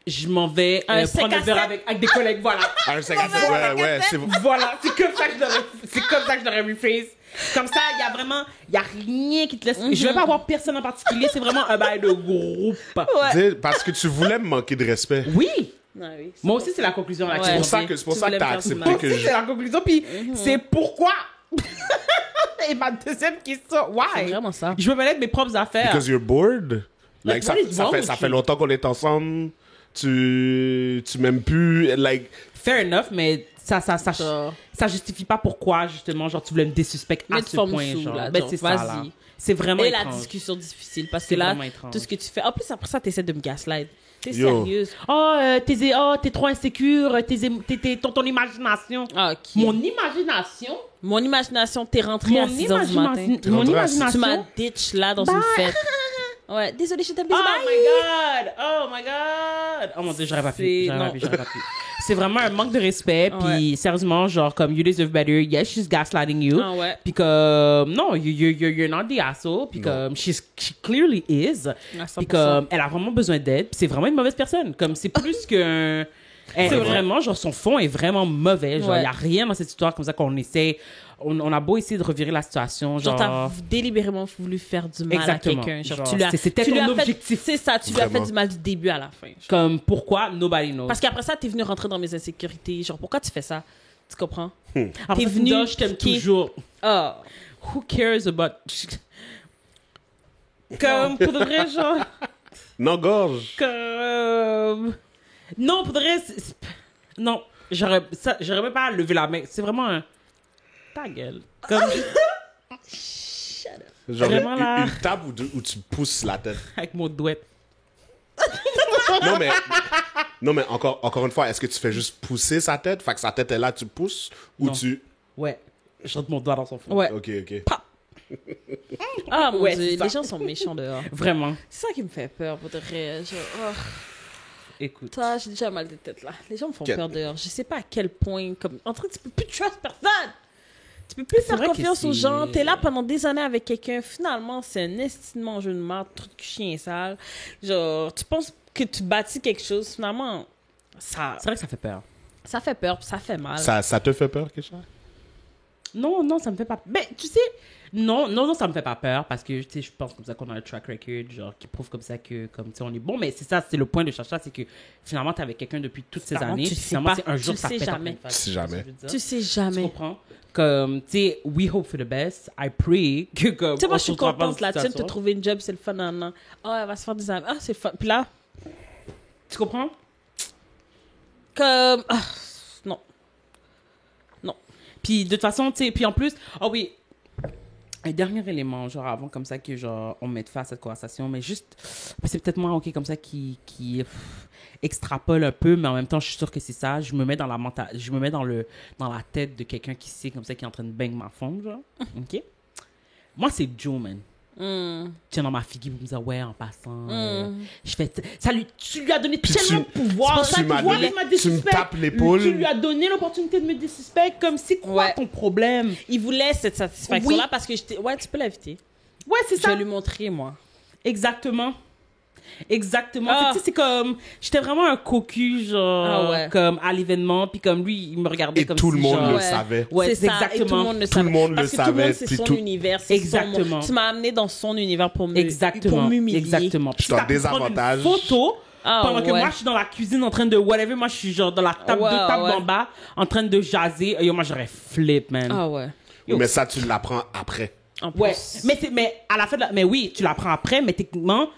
Speaker 3: je m'en vais
Speaker 1: Un
Speaker 3: prendre un
Speaker 1: 5 à
Speaker 3: verre
Speaker 1: 7.
Speaker 3: avec des collègues, voilà.
Speaker 2: Un 5 à 7, ouais, c'est
Speaker 3: Voilà, c'est comme ça que je l'aurais rephrase. Comme ça, il y a vraiment, il y a rien qui te laisse. Je vais pas avoir personne en particulier, c'est vraiment un bail de groupe.
Speaker 2: Tu sais, parce que tu voulais me manquer de respect.
Speaker 3: Oui.
Speaker 1: Ah oui.
Speaker 3: Moi aussi, c'est la conclusion à laquelle
Speaker 1: Ouais.
Speaker 3: j'en
Speaker 2: C'est
Speaker 3: viens.
Speaker 2: pour
Speaker 1: Tu
Speaker 2: ça que
Speaker 1: voulais
Speaker 2: t'as
Speaker 1: me faire du
Speaker 2: accepté
Speaker 1: mal.
Speaker 2: que
Speaker 3: Aussi, c'est la conclusion, puis c'est pourquoi. Et ma deuxième question,
Speaker 1: C'est
Speaker 3: why?
Speaker 1: vraiment ça.
Speaker 3: Je veux mêler de mes propres affaires.
Speaker 2: Because you're bored. Like,
Speaker 3: what is wrong with
Speaker 2: ça
Speaker 3: you?
Speaker 2: fait longtemps qu'on est ensemble. Tu m'aimes plus. Like,
Speaker 3: Fair enough, mais ça
Speaker 1: Genre.
Speaker 3: justifie pas pourquoi, justement, genre, tu voulais me désuspecter à
Speaker 1: Mais tu
Speaker 3: ce
Speaker 1: formes
Speaker 3: point,
Speaker 1: sous,
Speaker 3: genre.
Speaker 1: là,
Speaker 3: Ben,
Speaker 1: donc,
Speaker 3: c'est ça, là.
Speaker 1: vas-y.
Speaker 3: C'est vraiment
Speaker 1: Et la
Speaker 3: étrange.
Speaker 1: discussion difficile, parce que
Speaker 3: C'est
Speaker 1: là,
Speaker 3: vraiment étrange.
Speaker 1: tout ce que tu fais. En plus, après ça, tu essaies de me gaslight. T'es
Speaker 2: Yo.
Speaker 1: sérieuse.
Speaker 3: T'es trop insécure, ton imagination.
Speaker 1: Ah, ok.
Speaker 3: Mon imagination?
Speaker 1: Mon imagination, t'es rentrée à 6 h du matin.
Speaker 3: Mon
Speaker 2: rentrée à six.
Speaker 1: Tu m'as
Speaker 3: imagination?
Speaker 1: ditch là dans une fête. Ouais, désolée, je t'aime.
Speaker 3: Oh
Speaker 1: Bye.
Speaker 3: my god! Oh mon dieu, j'aurais pas pu.
Speaker 1: C'est-
Speaker 3: J'aurais
Speaker 1: non.
Speaker 3: pas pu, j'aurais pas pu. C'est vraiment un manque de respect, puis sérieusement, genre, comme, you deserve better, yes, she's gaslighting you.
Speaker 1: Ah ouais.
Speaker 3: Puis comme, non, you're not the asshole, puis comme, she clearly is.
Speaker 1: À 100%.
Speaker 3: Puis comme, elle a vraiment besoin d'aide, puis c'est vraiment une mauvaise personne. Comme, c'est plus qu'un... Et vraiment, genre, son fond est vraiment mauvais. Genre, il
Speaker 1: Ouais.
Speaker 3: n'y a rien dans cette histoire comme ça qu'on essaie. On a beau essayer de revirer la situation.
Speaker 1: Genre,
Speaker 3: Genre,
Speaker 1: t'as délibérément voulu faire du mal
Speaker 3: Exactement.
Speaker 1: à quelqu'un. Genre,
Speaker 3: Genre,
Speaker 1: tu lui as,
Speaker 3: c'était
Speaker 1: tu lui
Speaker 3: ton
Speaker 1: as fait-
Speaker 3: objectif.
Speaker 1: C'est ça, tu lui as fait
Speaker 2: Vraiment.
Speaker 1: du mal du début à la fin. genre.
Speaker 3: comme, pourquoi? Nobody knows.
Speaker 1: Parce qu'après ça, t'es venu rentrer dans mes insécurités. Genre, pourquoi tu fais ça? Tu comprends?
Speaker 3: Après,
Speaker 1: t'es venu
Speaker 3: je t'aime
Speaker 1: qui-
Speaker 3: toujours.
Speaker 1: Oh.
Speaker 3: Who cares about... Comme, pour de vrai, genre...
Speaker 2: Non, gorge.
Speaker 3: Comme... Non, pour de vrai, non, j'aurais même pas levé la main. C'est vraiment un... Ta gueule. Comme,
Speaker 2: Genre
Speaker 3: Vraiment, là.
Speaker 2: une table où tu pousses la tête.
Speaker 3: avec mon douette.
Speaker 2: Non, mais encore une fois, est-ce que tu fais juste pousser sa tête? Fait que sa tête est là, tu pousses? Ou
Speaker 3: Non.
Speaker 2: tu...
Speaker 3: Ouais. Je rentre mon doigt dans son front.
Speaker 1: Ouais.
Speaker 2: Ok.
Speaker 1: Ah, mon
Speaker 3: Ouais,
Speaker 1: Dieu,
Speaker 3: c'est ça.
Speaker 1: les gens sont méchants dehors.
Speaker 3: Vraiment.
Speaker 1: C'est ça qui me fait peur, pour de vrai. Genre, oh,
Speaker 3: Écoute.
Speaker 1: toi, j'ai déjà mal de tête, là. Les gens me font
Speaker 2: Quel-
Speaker 1: peur dehors. Je sais pas à quel point, comme, en train, tu peux plus trust personne. Tu peux plus faire
Speaker 3: vrai que
Speaker 1: confiance aux
Speaker 3: c'est-
Speaker 1: gens. T'es là pendant des années avec quelqu'un. Finalement, c'est un estimement jeu de marde, truc chien sale. Genre, tu penses que tu bâtis quelque chose. Finalement, ça
Speaker 3: C'est vrai que ça fait peur.
Speaker 1: fait peur, ça fait mal.
Speaker 2: Ça te fait peur, quelque chose?
Speaker 3: Non, ça me fait pas... Mais tu sais, non, ça me fait pas peur parce que, tu sais, je pense comme ça qu'on a un track record, genre, qui prouve comme ça que, comme, tu sais, on est bon. Mais c'est ça, c'est le point de Chacha, c'est que finalement, t'es avec quelqu'un depuis toutes ces
Speaker 1: Finalement,
Speaker 3: années.
Speaker 1: tu
Speaker 3: puis
Speaker 1: sais
Speaker 3: finalement,
Speaker 1: pas.
Speaker 3: c'est un jour,
Speaker 1: Tu
Speaker 3: ça
Speaker 1: sais
Speaker 3: pète en
Speaker 1: jamais.
Speaker 3: pleine face.
Speaker 2: Tu sais jamais.
Speaker 3: C'est ce que je veux dire.
Speaker 1: Tu sais
Speaker 3: Tu
Speaker 1: jamais.
Speaker 3: comprends? Comme, tu sais, we hope for the best. I pray que, comme,
Speaker 1: Tu sais, moi,
Speaker 3: on
Speaker 1: je suis
Speaker 3: se retrouve pas dans
Speaker 1: contente, là.
Speaker 3: cette
Speaker 1: Tu viens de te
Speaker 3: situation.
Speaker 1: trouver une job, c'est le fun, nan. Oh, elle va se faire des amis. Ah, c'est le fun. Puis là,
Speaker 3: Tu comprends?
Speaker 1: comme. Ah, non.
Speaker 3: Puis de toute façon, tu sais, puis en plus, oh oui, un dernier élément, genre avant comme ça que genre on mette fin à cette conversation, mais juste, c'est peut-être moi, ok, comme ça qui extrapole un peu, mais en même temps, je suis sûre que c'est ça. Je me mets dans je me mets dans la tête de quelqu'un qui sait comme ça qui est en train de bang ma femme, genre, ok. Moi, c'est Joe, man. Tiens dans ma figure pour me dire ouais en passant je fais tu lui as donné
Speaker 2: Puis
Speaker 3: tellement de pouvoir
Speaker 2: tu m'as donné- tu me tapes l'épaule.
Speaker 3: tu lui as donné l'opportunité de me disrespect comme c'est quoi
Speaker 1: Ouais.
Speaker 3: ton problème.
Speaker 1: Il voulait cette satisfaction-là
Speaker 3: Oui.
Speaker 1: parce que j'étais. Ouais, tu peux l'inviter.
Speaker 3: Ouais, c'est
Speaker 1: Je
Speaker 3: ça.
Speaker 1: vais lui montrer, moi.
Speaker 3: Exactement. Exactement.
Speaker 1: Ah.
Speaker 3: Fait que, tu sais, c'est comme... J'étais vraiment un cocu, genre,
Speaker 1: Ah ouais.
Speaker 3: comme à l'événement, puis comme lui, il me regardait
Speaker 2: Et
Speaker 3: comme
Speaker 2: tout le
Speaker 3: si,
Speaker 2: monde
Speaker 3: genre...
Speaker 2: le
Speaker 1: Ouais.
Speaker 2: savait.
Speaker 3: Ouais,
Speaker 1: c'est
Speaker 3: c'est
Speaker 1: ça. Et tout le monde le savait.
Speaker 2: Tout le monde le
Speaker 1: Parce que tout le
Speaker 2: savait,
Speaker 1: monde, c'est
Speaker 2: puis
Speaker 1: son
Speaker 2: tout-
Speaker 1: univers. C'est
Speaker 3: Exactement.
Speaker 1: tu m'as amené dans son univers pour
Speaker 3: Exactement.
Speaker 1: pour m'humilier.
Speaker 3: Exactement. Puis
Speaker 2: Je suis en
Speaker 3: t'as pu prendre
Speaker 2: désavantage.
Speaker 3: une photo
Speaker 1: Ah,
Speaker 3: pendant que
Speaker 1: ouais.
Speaker 3: moi, je suis dans la cuisine en train de whatever. Moi, je suis genre dans la table,
Speaker 1: Ouais,
Speaker 3: deux tables
Speaker 1: ouais.
Speaker 3: en bas, en train de jaser. Yo, moi, j'aurais flip, man.
Speaker 1: Ah ouais.
Speaker 2: Mais ça, tu l'apprends après.
Speaker 1: En plus.
Speaker 3: Ouais, mais à la fin de la... Mais oui, tu l'apprends après, mais techniquement,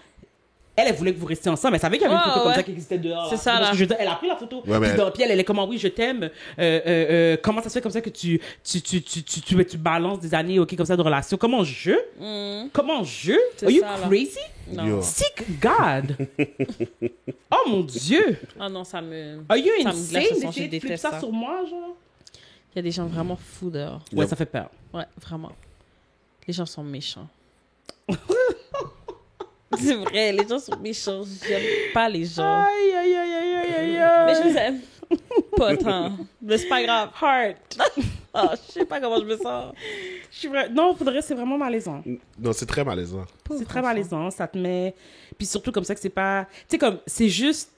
Speaker 3: elle voulait que vous restiez ensemble. Elle savait qu'il y avait une
Speaker 1: Ouais,
Speaker 3: photo comme
Speaker 1: ouais.
Speaker 3: ça qui existait dehors.
Speaker 1: C'est
Speaker 3: là.
Speaker 1: ça,
Speaker 3: Parce
Speaker 1: là.
Speaker 3: que je veux dire, elle a pris la photo.
Speaker 2: Ouais, mais-
Speaker 3: Puis elle est comment, oui, je t'aime. Comment ça se fait comme ça que tu balances des années, ok, comme ça de relation? Comment je? Comment je?
Speaker 1: C'est
Speaker 3: Are you
Speaker 1: ça, là.
Speaker 3: crazy?
Speaker 1: Non.
Speaker 2: Yo.
Speaker 3: Seek God. Oh mon Dieu.
Speaker 1: Ah non, ça me.
Speaker 3: Are you
Speaker 1: Ça me
Speaker 3: insane
Speaker 1: glace le sang,
Speaker 3: d'essayer
Speaker 1: je
Speaker 3: de flipper
Speaker 1: déteste
Speaker 3: ça
Speaker 1: ça.
Speaker 3: sur moi, genre?
Speaker 1: Il y a des gens vraiment fous dehors.
Speaker 3: Ouais,
Speaker 2: Yep.
Speaker 3: ça fait peur.
Speaker 1: Ouais, vraiment. Les gens sont méchants. C'est vrai, les gens sont méchants. J'aime pas les gens.
Speaker 3: Aïe, aïe, aïe, aïe, aïe, aïe.
Speaker 1: Mais je vous aime. Pas tant. Mais c'est pas grave. Heart. Oh, je sais pas comment je me sens.
Speaker 3: Non, faudrait, c'est vraiment malaisant.
Speaker 2: Non, c'est très malaisant.
Speaker 3: C'est très malaisant, ça te met... Puis surtout comme ça que c'est pas... Tu sais, comme, c'est juste...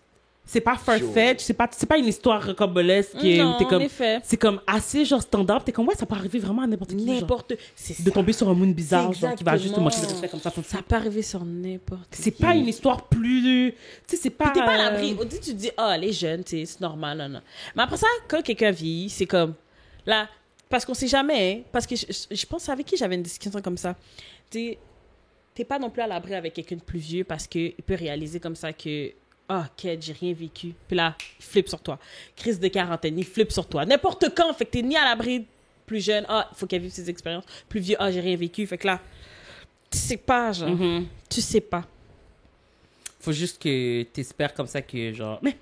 Speaker 3: C'est pas farfetch, c'est pas une histoire rocambolesque.
Speaker 1: Non,
Speaker 3: t'es
Speaker 1: en
Speaker 3: comme,
Speaker 1: effet.
Speaker 3: c'est comme assez genre standard. T'es comme, ouais, ça peut arriver vraiment à n'importe qui. genre,
Speaker 1: N'importe. C'est
Speaker 3: de
Speaker 1: ça.
Speaker 3: tomber sur un moon bizarre,
Speaker 1: C'est
Speaker 3: genre, qui va juste te manquer de
Speaker 1: exactement.
Speaker 3: respect comme ça.
Speaker 1: Ça peut arriver sur n'importe qui.
Speaker 3: C'est pas une histoire plus... Tu sais, c'est pas...
Speaker 1: Puis t'es pas à l'abri. Au début, tu te dis, ah, elle est jeune, tu sais, c'est normal, non, non. Mais après ça, quand quelqu'un vieillit, c'est comme, là, parce qu'on sait jamais, hein, parce que je pense avec qui j'avais une discussion comme ça. T'es pas non plus à l'abri avec quelqu'un de plus vieux parce qu'il peut réaliser comme ça que, ah, quête, j'ai rien vécu. Puis là, il flippe sur toi. Crise de quarantaine, il flippe sur toi. N'importe quand, fait que t'es ni à l'abri plus jeune, ah, il faut qu'elle vive ses expériences. Plus vieux, ah, j'ai rien vécu. Fait que là, tu sais pas, genre.
Speaker 3: Mhm.
Speaker 1: Tu sais pas.
Speaker 3: Faut juste que t'espères comme ça que, genre... Mais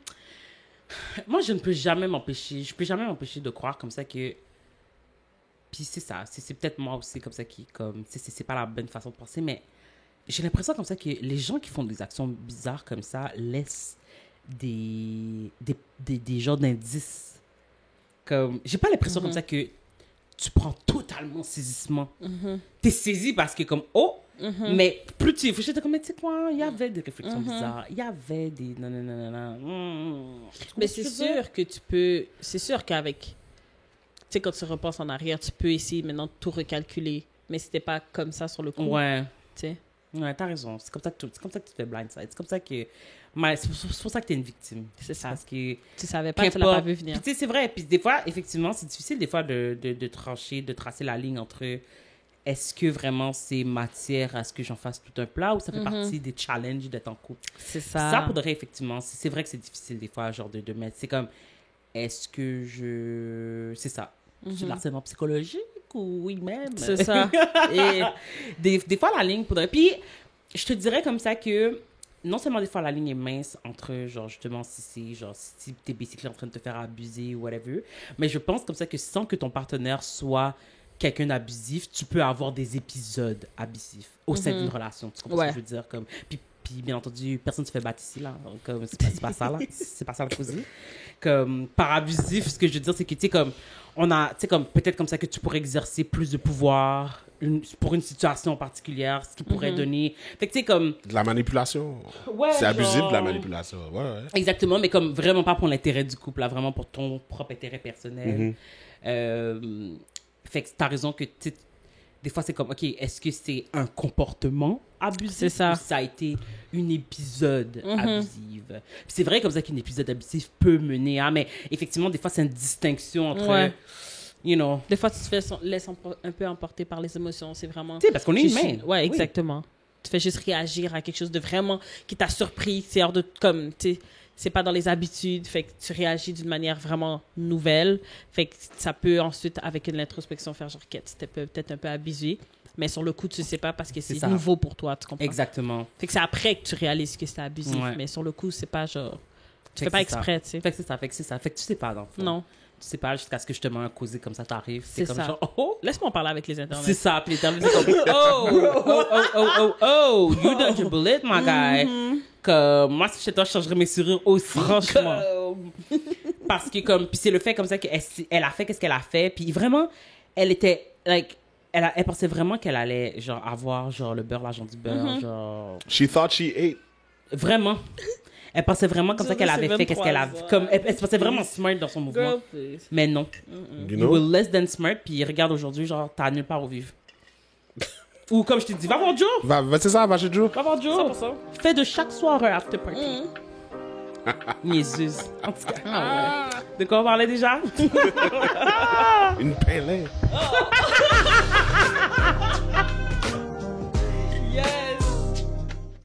Speaker 3: moi, je ne peux jamais m'empêcher... Je peux jamais m'empêcher de croire comme ça que... Puis c'est ça. C'est peut-être moi aussi comme ça qui... Comme, c'est pas la bonne façon de penser, mais j'ai l'impression comme ça que les gens qui font des actions bizarres comme ça laissent des genres d'indices. Comme... J'ai pas l'impression comme ça que tu prends totalement totalement saisissement. T'es saisi parce que comme, mais plus tu réfléchis, t'es comme, mais tu sais quoi, il y avait des réflexions bizarres, il y avait des nanana.
Speaker 1: Mais c'est sûr que c'est sûr qu'avec, tu sais, quand tu repenses en arrière, tu peux essayer maintenant de tout recalculer, mais c'était pas comme ça sur le coup.
Speaker 3: Ouais.
Speaker 1: Tu sais.
Speaker 3: Ouais, t'as raison. C'est comme ça que tu fais blindside. C'est comme ça que... c'est pour ça que t'es une victime.
Speaker 1: C'est ça.
Speaker 3: Parce que...
Speaker 1: Tu savais pas, tu l'as pas vu venir.
Speaker 3: Puis tu sais, c'est vrai. Puis des fois, effectivement, c'est difficile des fois de trancher, de tracer la ligne entre est-ce que vraiment c'est matière à ce que j'en fasse tout un plat ou ça fait partie des challenges d'être en couple.
Speaker 1: C'est ça.
Speaker 3: Ça, pour de vrai, effectivement, c'est vrai que c'est difficile des fois, genre de mettre... C'est comme, est-ce que je... C'est ça. C'est de l'harcèlement psychologique ou oui même.
Speaker 1: C'est ça.
Speaker 3: Et des fois, la ligne, pour de vrai... Puis, je te dirais comme ça que non seulement des fois la ligne est mince entre, genre, justement, si t'es basically en train de te faire abuser ou whatever, mais je pense comme ça que sans que ton partenaire soit quelqu'un d'abusif, tu peux avoir des épisodes abusifs au sein d'une relation. Tu comprends ce que je veux dire? Comme, puis, bien entendu, personne ne se fait battre ici, là. Comme, c'est pas ça, là. C'est pas ça, le cosy. Comme, par abusif, ce que je veux dire, c'est que, tu sais, comme, comme, peut-être comme ça que tu pourrais exercer plus de pouvoir pour une situation particulière, ce qui pourrait donner... Fait que, tu sais, comme...
Speaker 2: De la manipulation.
Speaker 3: Ouais,
Speaker 2: c'est abusif,
Speaker 3: genre...
Speaker 2: de la manipulation. Ouais.
Speaker 3: Exactement, mais comme vraiment pas pour l'intérêt du couple, là, vraiment pour ton propre intérêt personnel. Fait que t'as raison que, tu sais, des fois, c'est comme, OK, est-ce que c'est un comportement abusif?
Speaker 1: C'est ça.
Speaker 3: Ou ça a été un épisode abusif? Puis c'est vrai comme ça qu'un épisode abusif peut mener à, mais effectivement, des fois, c'est une distinction entre, you know...
Speaker 1: Des fois, tu te fais laisses un peu emporter par les émotions. C'est vraiment...
Speaker 3: Tu sais, parce qu'on est humain.
Speaker 1: Ouais, exactement. Tu fais juste réagir à quelque chose de vraiment qui t'a surpris. C'est hors de... Comme, tu sais, c'est pas dans les habitudes. Fait que tu réagis d'une manière vraiment nouvelle. Fait que ça peut ensuite, avec une introspection, faire genre, c'était peut-être un peu abusé. Mais sur le coup, tu sais pas parce que c'est nouveau pour toi, tu comprends?
Speaker 3: Exactement.
Speaker 1: Fait que c'est après que tu réalises que c'est abusif.
Speaker 3: Ouais.
Speaker 1: Mais sur le coup, c'est pas genre... Tu fais pas exprès, tu sais.
Speaker 3: Fait que c'est ça. Fait que tu sais pas, dans le fond.
Speaker 1: Non.
Speaker 3: Tu sais pas jusqu'à ce que justement un causé comme ça t'arrive.
Speaker 1: C'est
Speaker 3: comme
Speaker 1: ça.
Speaker 3: genre, oh!
Speaker 1: Laisse-moi en parler avec les internets.
Speaker 3: C'est ça. Puis les termes, c'est comme, oh, you dodge a bullet, my guy. Comme, moi, si chez toi, je changerais mes serrures aussi.
Speaker 1: Franchement.
Speaker 3: Parce que, comme, puis c'est le fait comme ça qu'elle a fait qu'est-ce qu'elle a fait. Puis vraiment, elle était, like, elle pensait vraiment qu'elle allait, genre, avoir, genre, le beurre, l'argent du beurre, genre...
Speaker 2: She thought she ate.
Speaker 3: Vraiment. Elle pensait vraiment comme ça qu'elle avait fait qu'est-ce qu'elle a... Comme, elle pensait vraiment smart dans son mouvement.
Speaker 1: Girl, please.
Speaker 3: Mais non.
Speaker 2: You
Speaker 3: You
Speaker 2: know?
Speaker 3: were less than smart, puis regarde aujourd'hui, genre, t'as nulle part où vivre. Ou comme je t'ai dit, va voir Joe.
Speaker 2: C'est ça, va chez Joe.
Speaker 3: Va voir Joe. Fais de chaque soir un after party. Niaiseuse. En tout cas. De quoi on parlait déjà?